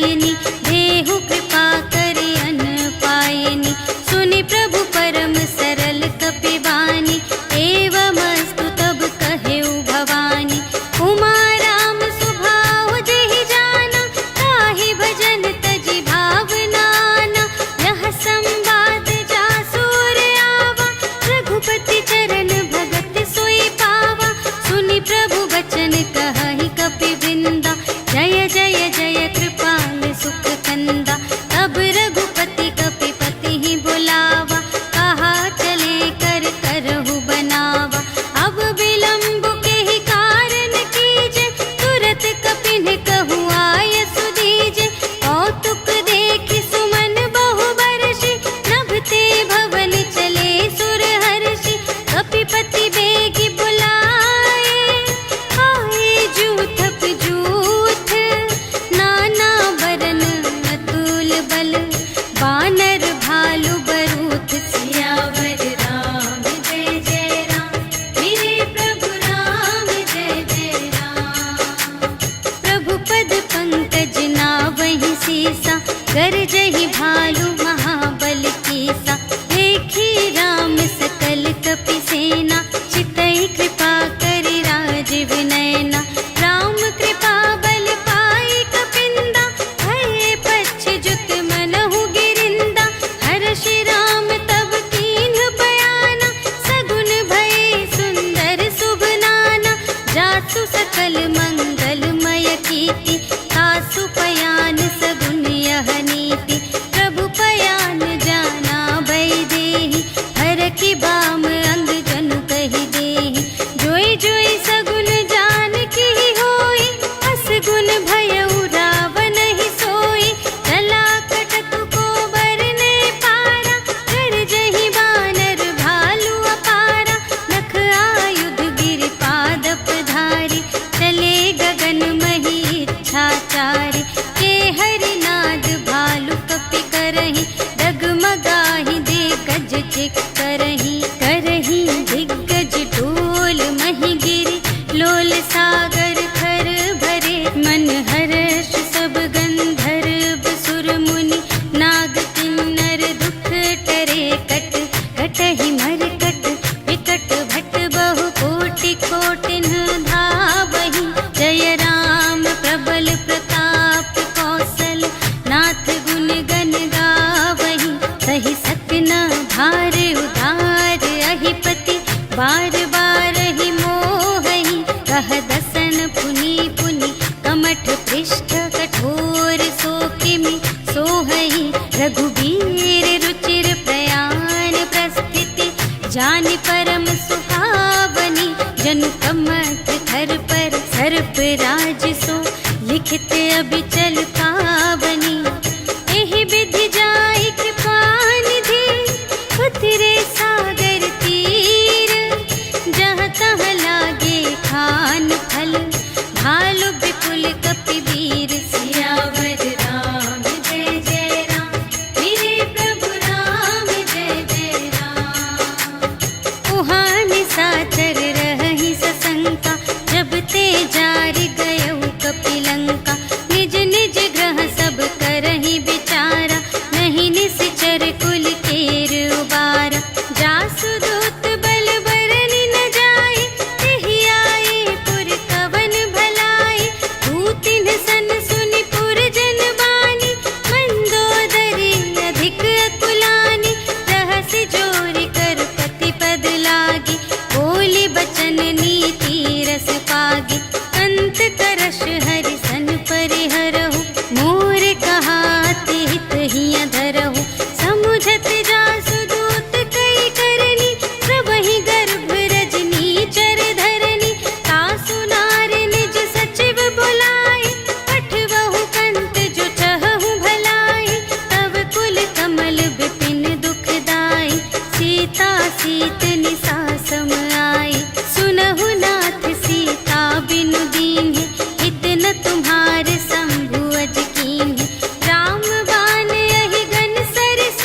दायिनी, देहु कृपा करि अन्न पायिनी। सुनि प्रभु परम सरल कपिवानी, एवमस्तु तब कहेउ भवानी। उमा राम सुभाव जेहि जाना, ताहि भजन तजि भावनाना। यह संवाद जासुर आवा, रघुपति चरण भगत सोई पावा। सुनि प्रभु वचन कहहि कपिवृंदा, जय जय जय कृपाल सुख कंदा। तब रघुपति कपिपति ही बुलावा, कहा चले कर करहु बनावा। अब विलंब के ही कारण कीजे, तुरत कपिन कहु आय सुदीजे। कौतुक देखि सुमन बहु बरषि, नभते भवन चले सुर हर्षि। कपिपति बेगी बुलाए, आए जूथप जूथ। नाना बरन अतुल बल, बानर भालु बरूथ। सियावर राम जय जय राम, मेरे प्रभु राम जय जय राम। प्रभु पद पंकज नावहि सीसा, गरजहि भालु महाबल कीसा। देखी राम सकल कपि सेना, चितई कृपा करि राज विनयना। राम कृपा बल पाई कपिंदा, भये पच्छ जुत मनहु गिरिंदा। हर्षि राम तब कीन्ह बयाना, सगुन भये सुंदर शुभ नाना। जासु सकल मंगलमय कीर्ति, तासु पयान सगुन यह नीति। प्रभु पयान जाना भय देहि, हरखि बाम अंग जनु कहि देहि। जोई जोई सगुन जान की होई, असगुन भयउ रावण ही सोई। चला कटक को बरने पारा, गरजहि बानर भालु अपारा। नख आयुध गिर पादप धारी, चले गगन मही इच्छाचारी। के हरिनाद भालु कपि करहि, डगमगाहि दे गज चिक करहि। करहि दिग्गज ढोल महि गिरि, लोल सागर खर भरे। मन हर्ष सब गंधर्व सुर मुनि, नाग किन्नर दुख टरे। कट कटहि मरकट, विकट भट बहु कोटि कोटिन धावहि। जय राम प्रबल प्रताप कौशल, नाथ गुण गण गावहि। सहि सकना भार उधार अहिपति, बार बार ही मोहहि। कह दसन पुनि पुनि, कमठ पृष्ठ कठोर सो किमि सोहहि। रघुबीर रुचिर प्रयाण प्रस्थिति, जानि परम सुहावनी। जनु कमठ धर पर सर्प राज सो, लिखित अबिचल पावनी। एहि विधि जाई कृपा निधि, उतरे सागर तीर। जहाँ तहाँ लागे खान फल, भालु विपुल कपिवीर। सियावर राम जय जय राम, मेरे प्रभु राम जय जय राम। उहाँ निशाचर रहहि सशंका, जब ते जारि गयउ कपिलंका। निज निज ग्रह सब करहि विचारा, नहीं निश्चर कुल केर उबारा। जासु दूत बल बरनि न जाए, तेहि आए पुर कवन भलाई। दूतिन सन सुनि पुर जन बानी, मंदोदरी अधिक अकुलानी। रहसि जोरि कर पति पद लागी, बोली बचन नीति रस पागी। अंत करश हरि सन परिहरहु, मोर कहाति हित हिय धरहु। समुझत जासु दूत कई करनी, प्रभहि गर्भ रजनी चर धरनी। तासु नार निज सचिव बुलाए, पठवहु कंत जो चहहु भलाई। तब कुल कमल विपिन दुखदाई, सीता सीत निसा सम आई। सुनहु नाथ सीता बिनु दीन्हि, हित न तुम्हारे शंभु अज कीन्हि। राम बाण यहि गन सरस,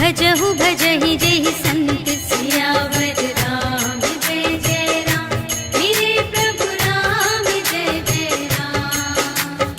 भजहु भजहि जेहि संत सियावर राम जय जय राम, मेरे प्रभु राम जय जय राम।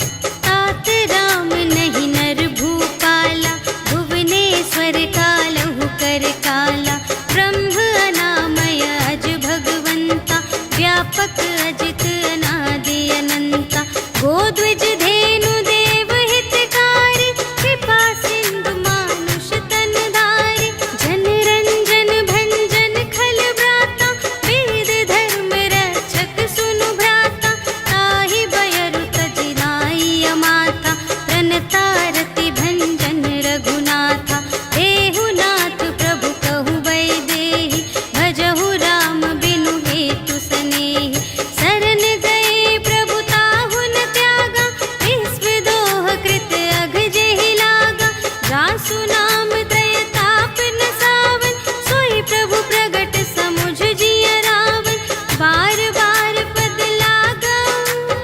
तात राम नहीं नर भूपाला, भुवनेश्वर कालहु कर काला। ब्रह्म अनामय अज भगवंता, व्यापक अजित अनादि अनंता। गोद्विज धेनु देव हितकारी, कृपा सिंधु मानुष तन धारी। जन रंजन भंजन खल व्राता, वेद धर्म रक्षक सुनु भ्राता। ताहि बयरु तजि नाई माता, प्रणतारति भंजन रघुनाथा। देहु नाथ प्रभु कहु वैदेही, भजहु राम बिनु हेतु सनेही। शरण गए प्रभु ताहु न त्यागा, विश्व दोह कृत अघ जेहि लागा। जासु नाम त्रय ताप न सावन, सोई प्रभु प्रगट समुझ जिय रावण। बार बार पद लागऊं,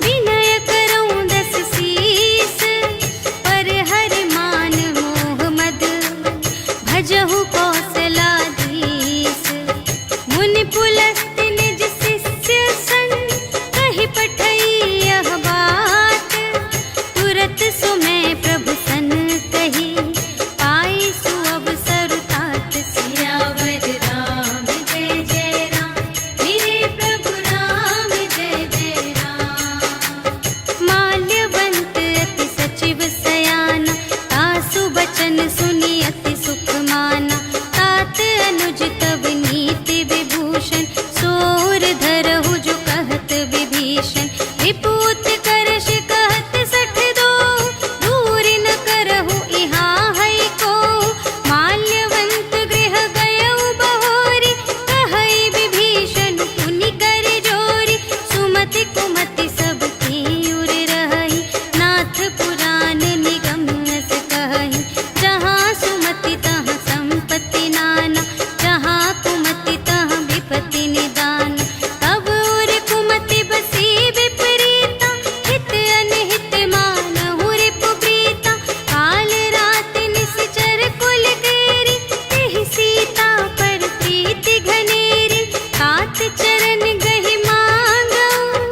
विनय करऊं दस सीस। पर हरि मान मोह मद, भजहु कौशलाधीश। मुनि पुलस्त निज शिष्य संग, कहि पठई यह बात। तुरत सुमय प्रभु सन कही, पाई सुअवसर तात। सियावर राम जय जय राम, मेरे प्रभु राम जय जय राम। माल्यवंत अति सचिव सयाना, तासु बचन सुनि अति सुख माना। तात अनुज तब नीति विभूषण, सोर धरहु जो कहत विभीषण। विपूत करश कहत सठ दो, दूरि न करहु इहाँ है को। माल्यवंत गृह गयउ बहोरी, कहई विभीषण पुनि कर जोरी। सुमति कुमति सब की उर रहई, नाथ पुराण निगम अस कहई। जहाँ सुमति तहाँ संपत्ति नाना, जहाँ कुमति तहाँ विपत्ति निदान। तब उर कुमति बसी विपरीता, हित अनहित मानहु रिपु प्रीता। काल रात निश्चर कुल केरी, तेहि सीता पर प्रीति घनेरी। तात चरण गहि मांगऊं,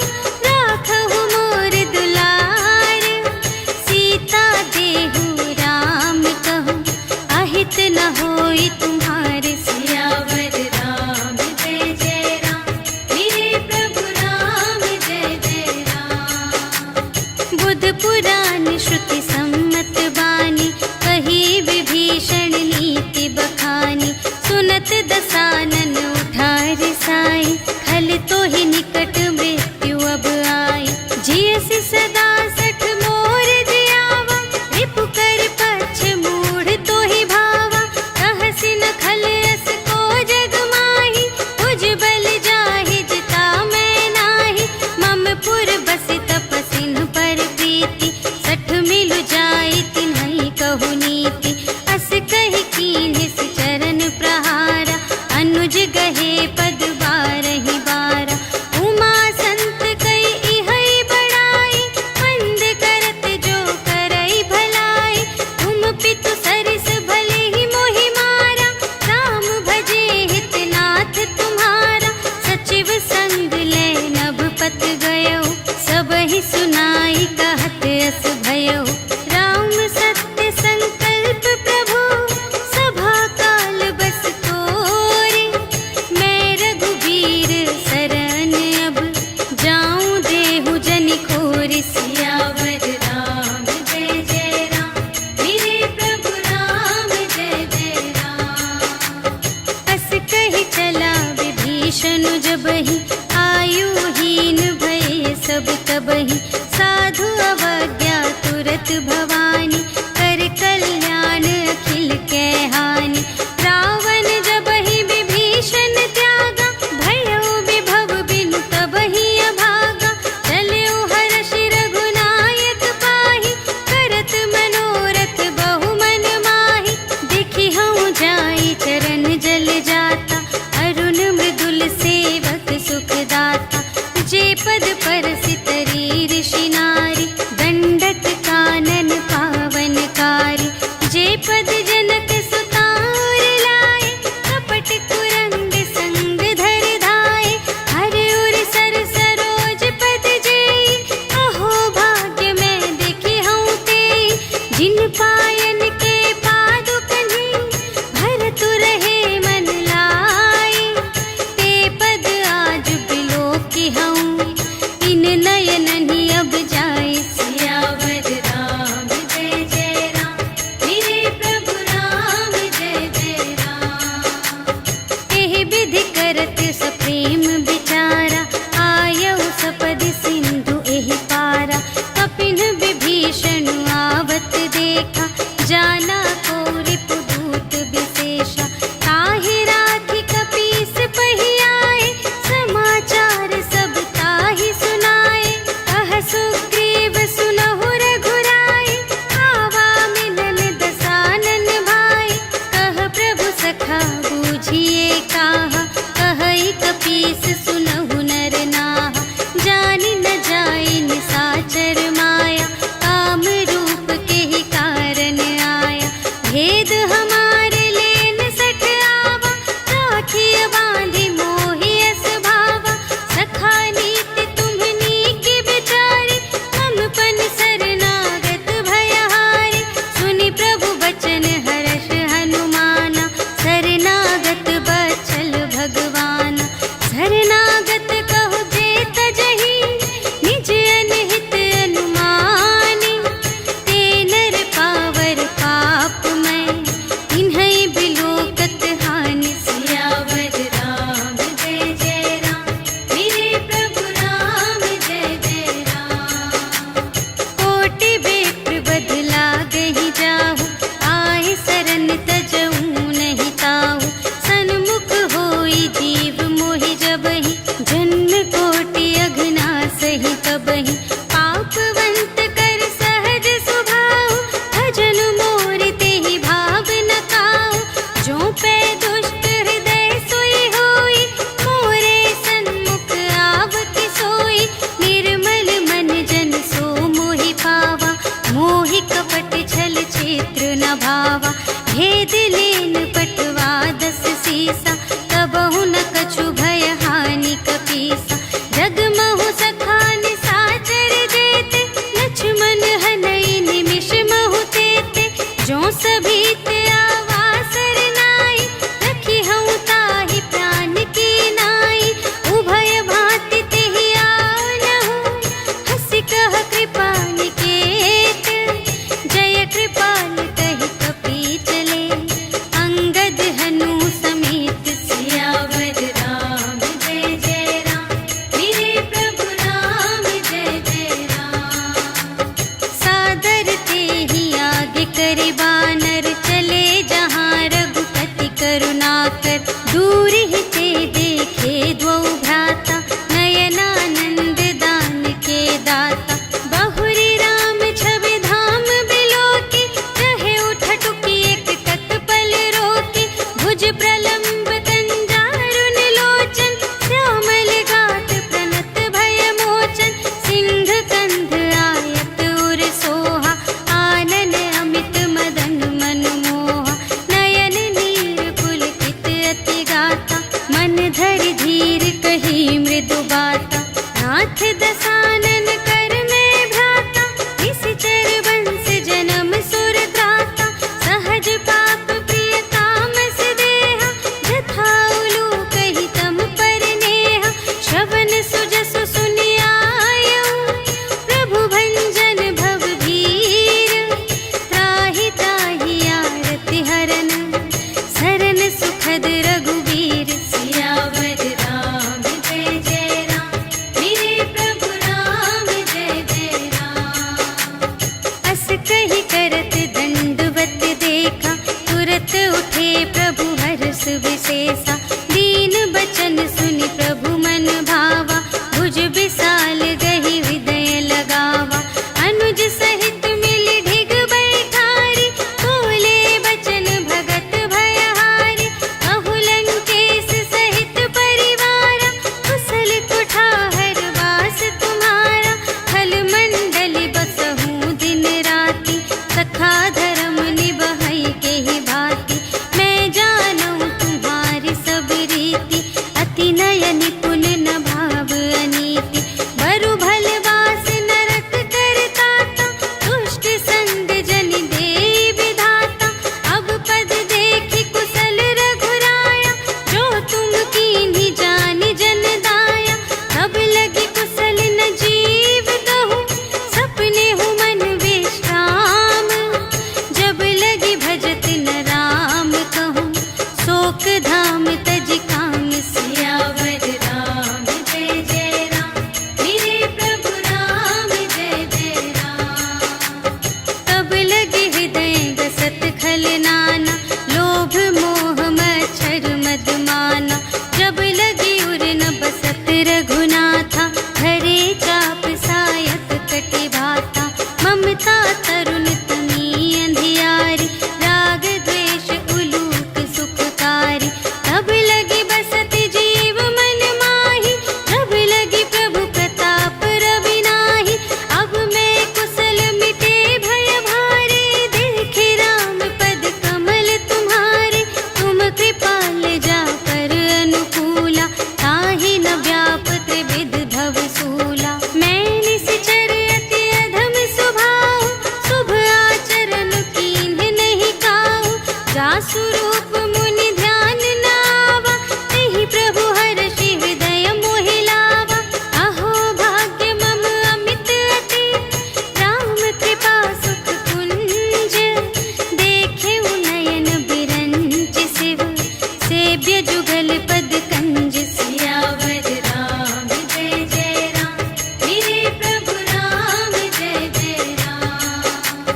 राखहु मोर दुलार। सीता देहु राम कहूँ, अहित न होई तुम्हारे। सियावर राम जय जय राम, मेरे प्रभु राम जय जय राम। बुध पुराण श्रुति सम्मत बानी, कही विभीषण नीति बखानी। सुनत दसानन उठा रिसाई, खल तो ही निकट मृत्यु अब आई। जियसि सदा सठ मोर जियावा, रिपु कर पक्ष मूढ़ तो ही भावा। कहसि न खल अस को जग माही, तुझ बल जाहि जिता मैं नाही। मम पुर बसि तपसिन पर प्रीति, सठ मिलु जाई तिन्हई कहु नीति। अस कहि कीन्हिस चरण प्रहारा, अनुज गहे पद बारहि बारा। उमा संत कई इहै बड़ाई, मंद करत जो करई भलाई। तुम पितु सरिस भले ही मोहि मारा, राम भजे हित नाथ तुम्हारा। सचिव संग ले नभ पत गयो, सबहि सुनाई कहत अस भयो। राम सत्य संकल्प प्रभु, सभा काल बस तोरे। मैं रघुबीर शरण अब, जाऊं देहु जनि खोरि। सियावर राम जय जय राम, मेरे प्रभु राम जय जय राम। अस कहि चला विभीषण जबहि, आयुहीन भये सब तबहि। साधु अवज्ञा तुरत भवानी, कर कल्याण अखिल के हानि। रावण जबहि विभीषण त्यागा, भयउ विभव बिनु तबहि अभागा। चलऊ हर्षि रघुनायक पाहि, करत मनोरथ बहु मन माहि। देखि हऊँ जाई चरण जल जाता, अरुण मृदुल सेवक सुखदाता। जे पद परसि तरी ऋषि नारी, दंडक कानन कथा बूझिए काहा, कहई कपीस सुनहु नर नाहा। जानि न जाई निसाचर माया, काम रूप के ही कारण आया। भेद हमारे लेन सठ आवा, राखिय बांधि मोहि अस भावा। सखा नीति तुम्हनी के बिचारी, ममपन शरणागत भयहारी। सुनि प्रभु बचन हर्ष हनुमाना, शरणागत बचल भगवान। शरणागत कहु जे तजहि, निज अनहित अनुमानी। ते नर पावर पाप मैं, तिन्है बिलोकत हानि। सियावर राम जय जय राम, मेरे प्रभु राम जय जय राम। कोटि बेप्र बदला गहि जाहु, आए सरन तजऊ नहीं ताहु। सन्मुख होई जीव मोहि जबहि, जन्म कोटि अघना सही तबहि। पापवंत कर सहज सुभाहु, भजन मोर तेहि भाव न काहु। जो पै दुष्ट हृदय सोई होई, मोरे सन्मुख आवति सोई। निर्मल मन जन सो मोहि पावा, मोहि कपट छल क्षेत्र न भावा। भेद लेन पटवा दस सीसा, तबहु न कछु भय हानि कपीसा। जगमहु सखा निसाचर जेते, लक्ष्मण हनई निमिष महु तेते। जो सभीत आवा सरनाई, रखी हऊँ ताहि प्राण की नाई। उभय भांति तेहि आनहु, हँसि कह कृपा निकेत। जय कृपाल कहि कपी चले, अंगद हनु समेत। सियावर राम जय जय राम, मेरे प्रभु राम जय जय राम। सादर तेहि आगे करे बानर, चले जहाँ रघुपति करुणाकर। दूर ही ते देखे द्वौ भ्राता, नयनानंद दान के दाता। बहुरी राम छवि धाम बिलोके, रहे उठटुकी एक तत्पल रोके। भुज प्रलंब कंजारुन लोचन, श्यामल गात प्रणत भय मोचन। सिंह कंध आयत उर सोहा, आनन अमित मदन मनमोहा। नयन नीर पुलकित अति गाता, मन धरि धीर कही मृदु बाता। नाथ दसानन कर में भ्राता, निश्चर वंश जन्म सुर त्राता। सहज पाप प्रिय तामस देहा, जथा उलूक ही तम पर नेहा। श्रवण सुजसु सुनि आयऊ, प्रभु भंजन भव भीर। त्राहि ताहि आरति हरन, सरन सुखद रघुवीर। सियावर राम जय जय राम, मेरे प्रभु राम जय जय राम। अस कहि करत दंडवत देखा, तुरत उठे प्रभु हर्ष विशेषा। दीन बचन सुनि प्रभु मन भावा, भुज विशाल गहि हृदय लगावा। अनुज सहित मिलि ढिग बैठारी, बोले बचन भगत भयहारी। कहु जासु रूप मुनि ध्यान न आवा, तेहि प्रभु हर्षि हृदय मोहि लावा। अहो भाग्य मम अमित अति, राम कृपा सुख कुंज। देखेउ नयन बिरंच शिव, सेव्य जुगल पद कंज। सियावर राम जय जय राम, मेरे प्रभु राम जय जय राम।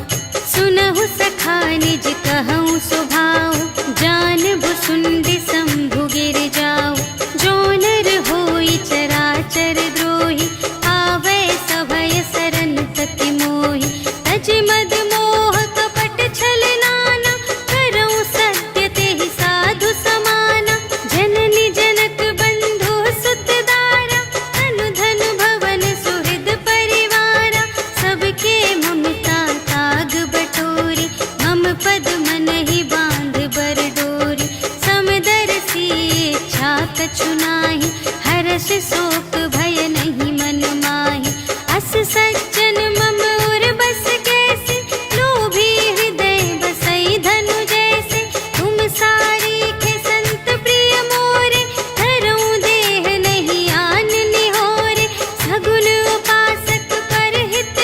सुनहु सखा निज कहऊँ स्वभाव, जानबु सुंदि शंभु गिर जाऊ। जो नर होई चराचर द्रोही, आवे सभय सरन तति मोहि। तज मद मोह कपट छल नाना, करऊँ सत्य तेहि साधु समाना। जननी जनक बंधु सुत दारा, तनु धन भवन सुहृद परिवारा। सबके ममता ताग बटोरी, मम पद मन ही बांध बर डोरी। समदर्शी इच्छा कछु नाहि, हर्ष शोक भय नहीं मन माहि। अस सज्जन मम उर बस कैसे, लोभी हृदय बसई धनु जैसे। तुम सारीखे संत प्रिय मोरे, धरऊँ देह नहीं आन निहोरे। सगुन उपासक परहित,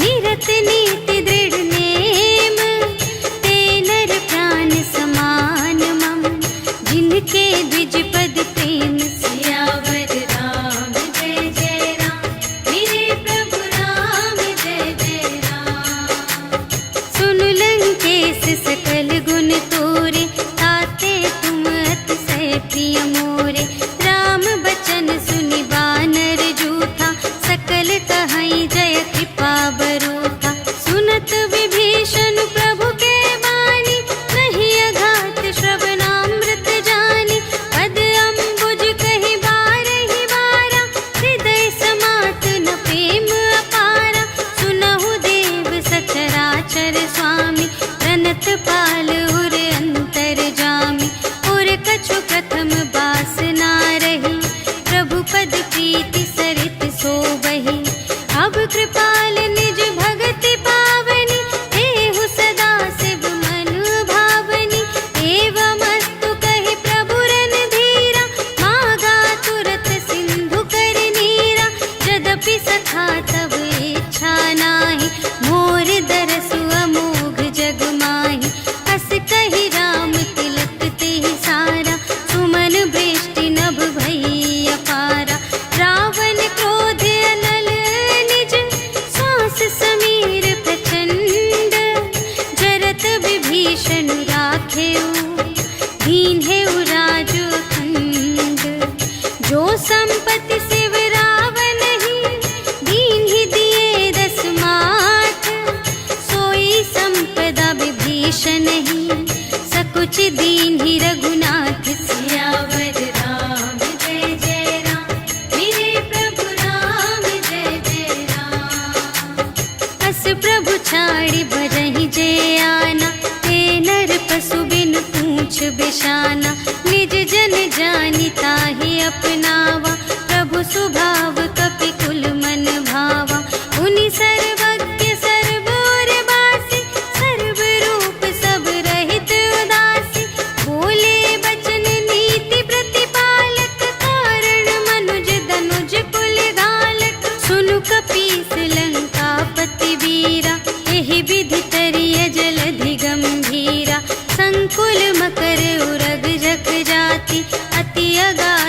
निरत नीति दृढ़ नेम। ते नर प्राण समान मम, जिनके द्विज पद प्रेम। सियावर राम जय जय राम, मेरे प्रभु राम जय जय राम। सुन लंकेश सकल गुण तोरे, ताते तुम अतिशय प्रिय मोरे। राम बचन सुनि बानर जूठा, सकल कहई जय कृपा बरूठा। सुनत विभीषण प्रभु के बानी, नहीं अघात श्रवणामृत जानी। पद अम्बुज कहि बारहि बारा, हृदय समात न प्रेम अपारा। सुनहु देव सचराचर स्वामी, प्रणत पाल उर अंतर जामी। उर कछु प्रथम बासना रही, प्रभु पद प्रीति सरित सोबहि। अब कृपाल निज भगति पावनी, देहु सदा शिव मन भावनी। एवमस्तु कहि प्रभु रणधीरा, मागा तुरत सिंधु कर नीरा। यद्यपि सखा तब इच्छा नाही, मोर दरसु अमोघ जग माहि। अस कहि राम तिलक तेहि सारा, सुमन वृष्टि नभ भई अपारा। रावण क्रोध अनल निज, श्वास समीर प्रचंड। जरत विभीषण राखेउ, दीन्हेउ राजु अखंड। जो संपत्ति शिव रावण ही, दीन्हि दिए दस माठ। सोई संपदा विभीषण ही, सकुच दीन्हि रघुनाथ। सियावर राम जय जय राम, मेरे प्रभु राम जय जय राम। अस प्रभु छाड़ि भजहि जे आना, ते नर पशु बिन पूछ बिशाना। निज जन जानि ताहि अपनावा, प्रभु स्वभाव कपि कुल मन भावा। उनि सर्वज्ञ सर्व और बासी, सर्व रूप सब रहित उदासी। बोले बचन नीति प्रतिपालक, कारण मनुज धनुज कुल घालक। सुनु कपीस लंकापति वीरा, एहि विधि तरिय जलधि गंभीरा। संकुल मकर उरग जख जाति, अति अगाध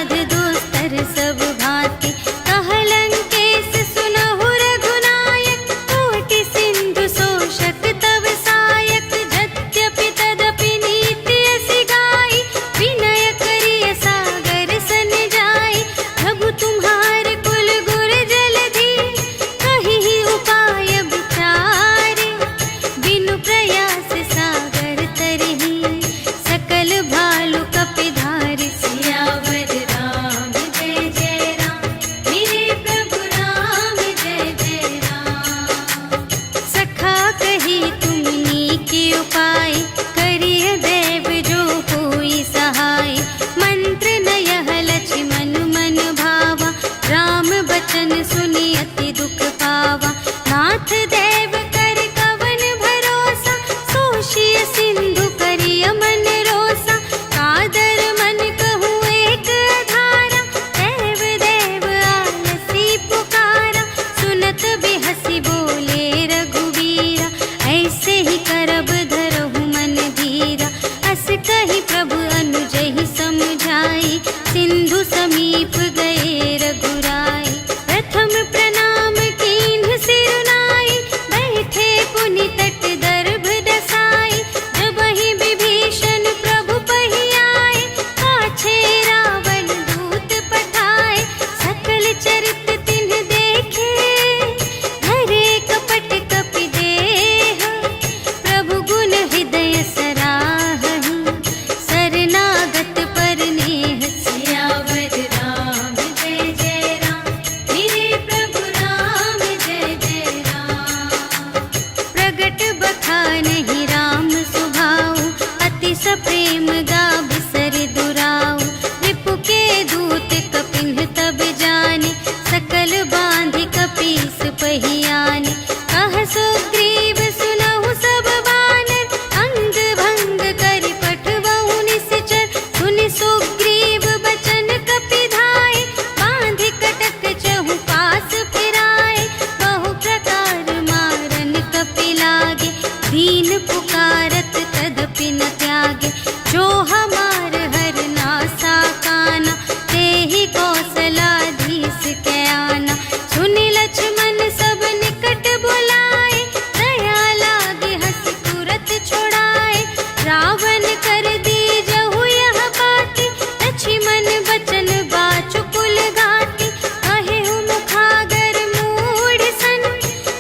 त्यागे। जो हमार हर नासा काना, ते ही कौशलाधीश के आना। सुनि लक्ष्मण सब निकट बुलाए, दया लागे हंस तुरत छोड़ाए। रावण कर दी जहु यह बाती, लक्ष्मण बचन बाचुकुल घाती। कहे मुखागर मूढ़ सन,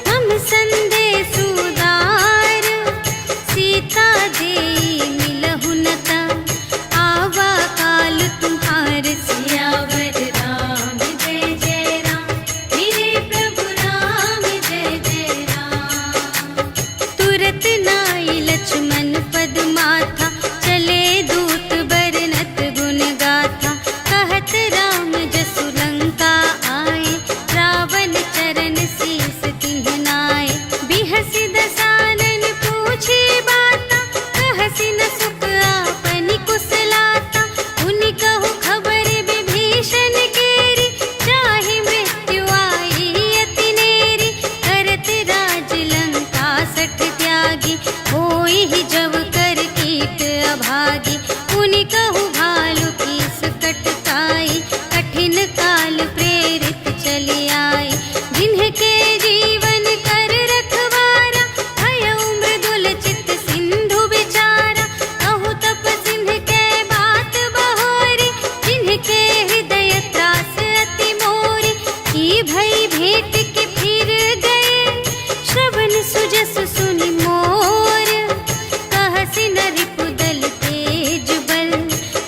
हम संदेश उदार। सीता देई मिलहु न तब, आवा काल तुम्हार। सियावर राम जय जय राम, मेरे प्रभु राम जय जय राम। तुरत नाई लक्ष्मण पद माथा, चले दूत बरनत गुण गाथा। कहत राम जसु लंका आए, रावण चरण शीस तिन्ह नाए। बिहसि दसानन पूछे बाता, कहसि न सुख आपनि कुशलाता। उनि कहु खबर विभीषण केरी, जाहि मृत्यु आई अति नेरी। करत राज लंका सठ त्यागी, होई ही जब कर कीट अभागी। उनि कहु भालु कीस कटकाई, कठिन काल प्रेरित चली आई। जिन्हके जीवन कर रखवारा, भयउ मृदुल चित सिंधु विचारा। कहु तप सिंह के बात बहोरी, जिन्हके हृदय त्रास अति मोरी। की भई भेंट के फिर गए, श्रवण सुजस सुनि मोर। कहसि न रिपुदल तेज बल,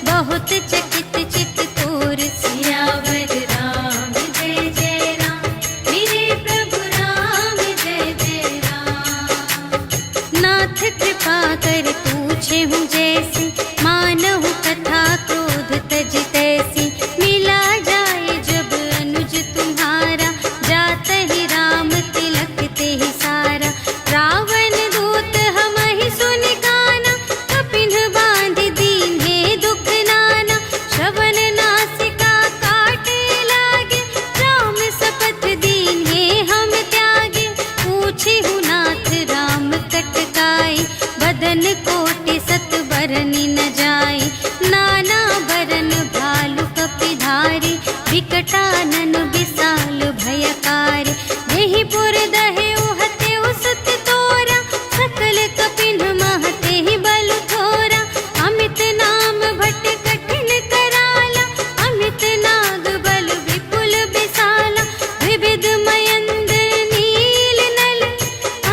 बहुत चकित चित तोर। सियावर राम जय जय राम, मेरे प्रभु राम जय जय राम। नाथ कृपा कर पूछे हूँ जैसी, मानहु कथा क्रोध तज तैसी। मिला जाए जब अनुज तुम्हारा, जात ही राम तिलक ते ही सारा। रावण दूत हमहि सुनि काना, कपिन बांधि दीन्हे दुख नाना। श्रवण नासिका काटे लागे, राम शपथ दीन्हे हम त्यागे। पूछिहु नाथ राम कटकाई, बदन कोटि सत बरनि न जाई। नाना बरन भालु कपिधारी, विकटानन विशाल भयकारी। देहि पुर दहेउ हतेउ सुत तोरा, सकल कपिन महते ही बल थोरा। अमित नाम भट कठिन कराला, अमित नाग बल विपुल विशाला। विविध मयंद्र नील नल,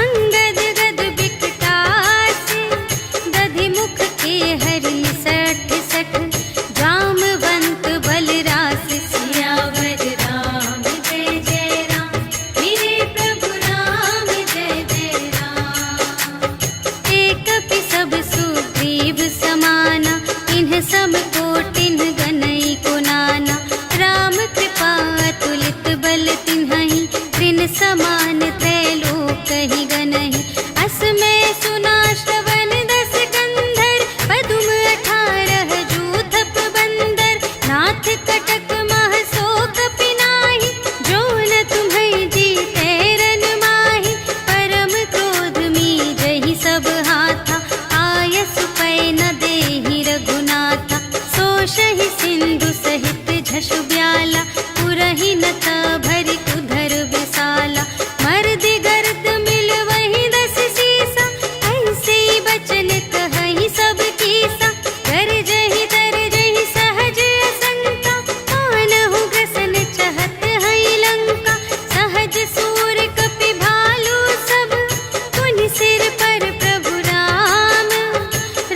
अंगद गद विकटासी। दधि मुख के हरि सठ सठ, जामवंत बलरास। सियावर राम जय जय राम, मेरे प्रभु राम जय जय राम। एक पि सब सुग्रीव समाना, इन्ह सम कोटिन्ह गनई को नाना। राम कृपा अतुलित बल तिन्हहि, त्रिन समान त्रैलोक ही गनहि। अस में सुना श्रवण दस कंधर, पदुम 18 जूथप बंदर। नाथ कटक मह शोक पिनाहि, जो न तुम्है जीते रन माहि। परम क्रोध मीजहि सब हाथा, आयसु पै न देहि रघुनाथा। सोषहि सिंधु सहित झसु ब्याला, पुरहि न भरि कुधर विशाला। मर्दि गर्द मिल वही 10 सीसा, ऐसे ही बचन कहहि सब कीसा। गरजहि तरजहि सहज असंका, मानहु ग्रसन चहत हई लंका। सहज सूर कपि भालु सब, पुनि सिर पर प्रभु राम।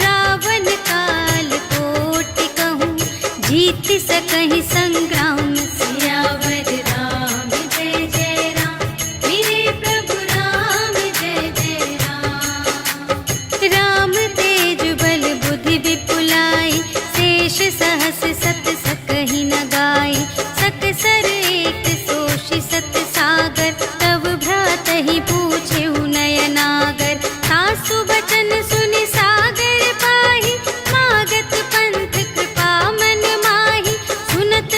रावण काल कोटि कहूँ, जीत सकहि संग्राम। सियावर राम जय जय राम, मेरे प्रभु राम जय जय राम। राम तेज बल बुद्धि विपुलाई, शेष सहस सत सकहि न गाई। सकसर एक सोषि सत सागर, तब भ्रातहि पूछेहु नयनागर। सासु बचन सुनि सागर पाहि, मागत पंथ कृपा मन माहि। सुनत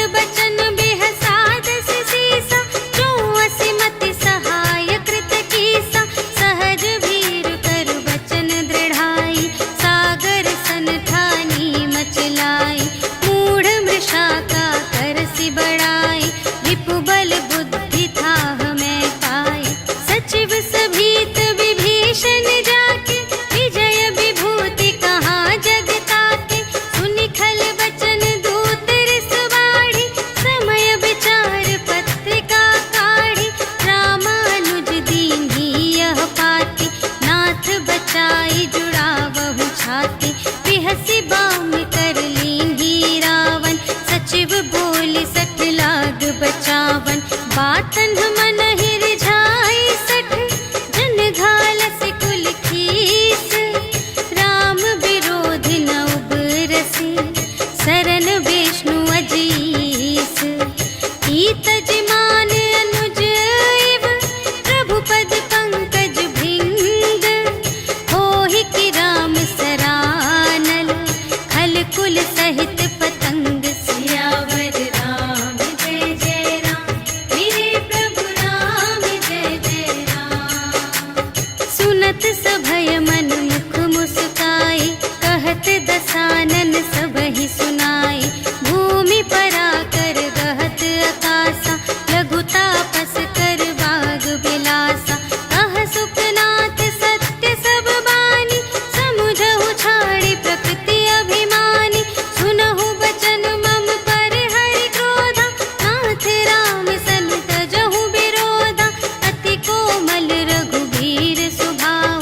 दसानन सबहि सुनाए। भूमि पराकर गहत आकासा, लघु तापस कर बाग बिलासा। कह सुखनाथ सत्य सब बानी, समुझहु छाड़ी प्रकृति अभिमानी। सुनहु बचन मम पर हरि क्रोधा, नाथ राम सन तजहु विरोधा। अति कोमल रघुबीर सुभाऊ,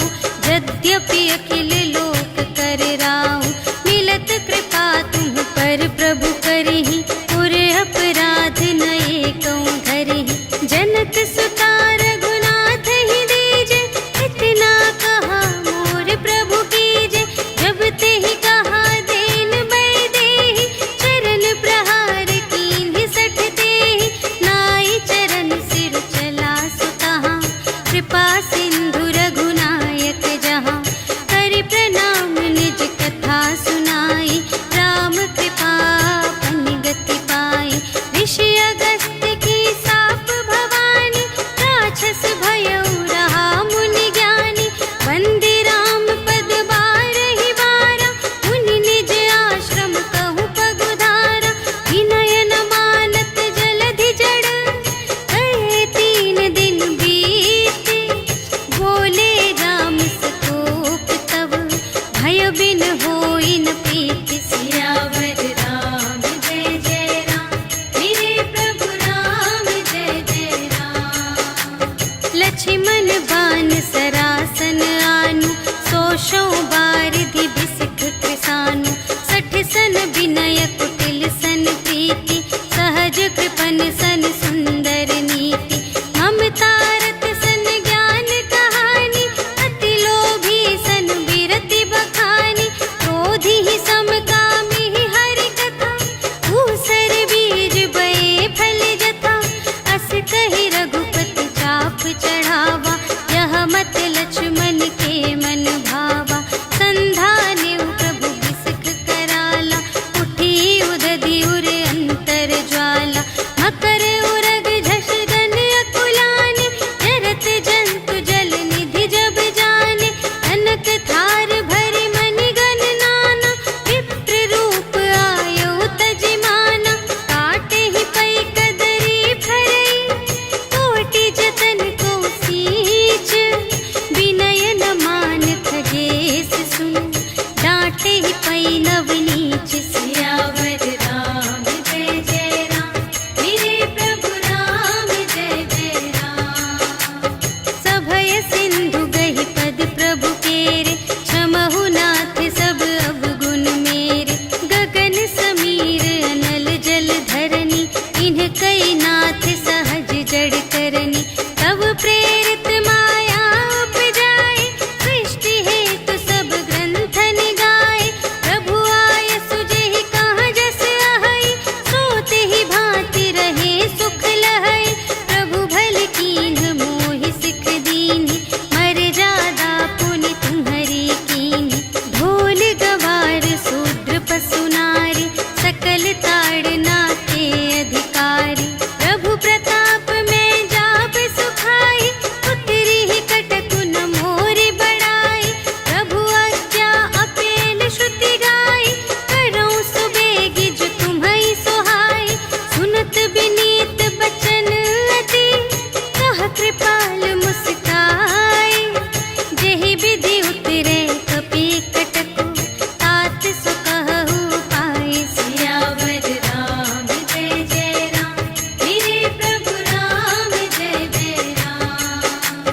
यद्यपि अखिल लोक कर राऊ। मिलत कृपा तुम पर प्रभु करहि, पुर अपराध नये कहूँ धरहि। जनक सुता रघुनाथ ही दीजे, इतना कहा मोर प्रभु कीजे। जब तेहि कहा देन बै देहि, चरण प्रहार कीन्हि सठ तेहि। नाई चरण सिर चला सुतहाँ, कृपा सिंधु रघुनायक जहाँ। करि प्रणाम निज कथा सुनाई, राम कृपा अपन गति पाई। ऋषि अगस्त्य की साप भवानी, राक्षस भयउ रहा मुनि ज्ञानी। वंदे राम पद बारहि बारा, मुनि निज आश्रम कहु पगुधारा। विनय न मानत जलधि जड़, कहे 3 दिन बीते। बोले राम सकोप तब, भय बिन होई न प्रीति। सियावर राम जय जय राम, मेरे प्रभु राम जय जय राम। लक्ष्मण बान सरासन आनु, सोशों बारिधि बिसिख कृसानु। 60 सन विनय कुटिल सन प्रीति, सहज कृपन सन सुंदर नीति। ममता रत सन ज्ञान कहानी, अति लोभी सन बिरति बखानी। क्रोधी ही समकामी ही हरि कथा, ऊसर बीज बये फल जथा। अस कहि रघुपति चाप चढ़ावा, यह मत लक्ष्मण के मन भावा। संधाने प्रभु बिसिख कराला, उठी उदधि उर अंतर ज्वाला। मकर उरग झष गन अकुलाने, जरत जंतु जल निधि जब जाने। कनक थार भरि मनि गण नाना, विप्र रूप आयो तजिमाना। काटे ही पै कदरी फरई, कोटि जतन को सींच। विनय न मानत गेस सुन, डांटे ही पै नवनीच। सियावर राम जय जय राम, मेरे प्रभु राम जय जय राम। सभय सिंधु गहि पद प्रभु केरे, क्षमहु नाथ सब अवगुण मेरे। गगन समीर अनल जल धरनी, इन्ह कई नाथ सहज जड़ करनी। तब प्रेरित माया उपजाए, सृष्टि हेतु सब ग्रंथ निगाए। प्रभु आय सुजेहि कहाँ जस अहै, सोते ही भांति रहे सुख लहै। प्रभु भल कीन्ह मोहि सिख दीन्हि, मर्यादा पुनि तुम्हरी कीन्हि। ढोल गवार शूद्र पशु नारी, सकल ताड़ना के अधिकारी। प्रभु प्रताप में जाप सुखाई, उतरी ही कटकु न मोरि बड़ाई। प्रभु आज्ञा अपेल श्रुति गाई, करऊँ सुबेगी जो तुम्है सोहाई। सुनत विनीत बचन अति, कह कृपाल मुस्काई। जेहि विधि उतरे कपि कटकु, तात सो कहु पाई। सियावर राम जय जय राम, मेरे प्रभु राम जय जय राम।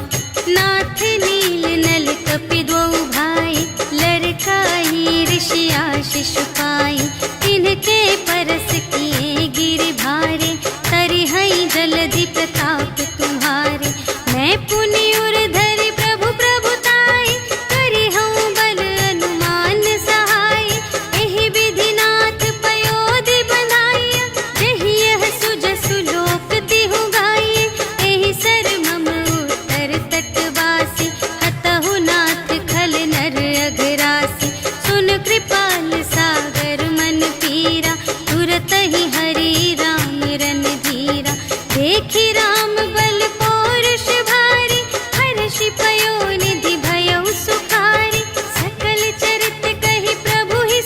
नाथ नील नल कपि द्वौ भाई, लरकाई ऋषि आशीष पाई। तिनके परस किए गिरि भारे, तरिहै जलधि प्रताप तुम्हारे। मैं पुनि उर धरि प्रभु प्रभुताई, करिहउँ बल अनुमान सहाय। एहि विधि नाथ पयोधि बंधाइया, जेहि यह सुजसु लोक तिहु गाइए। एहि सर मम उत्तर तटवासी, हतहु नाथ खल नर अघरासी। सुन कृपाल सागर मन पीरा, तुरत ही हरि राम रन धीरा। देखि राम बल पौरुष भारी, हर्षि पयो निधि भयउ सुखारी। सकल चरित कहि प्रभु ही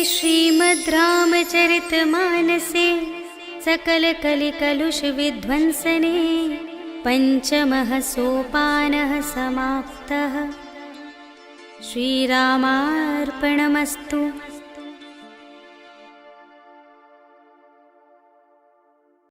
श्रीमद् रामचरितमानसे सकलकलिकलुषविध्वंसने पञ्चमः सोपानः समाप्तः। श्रीरामार्पणमस्तु।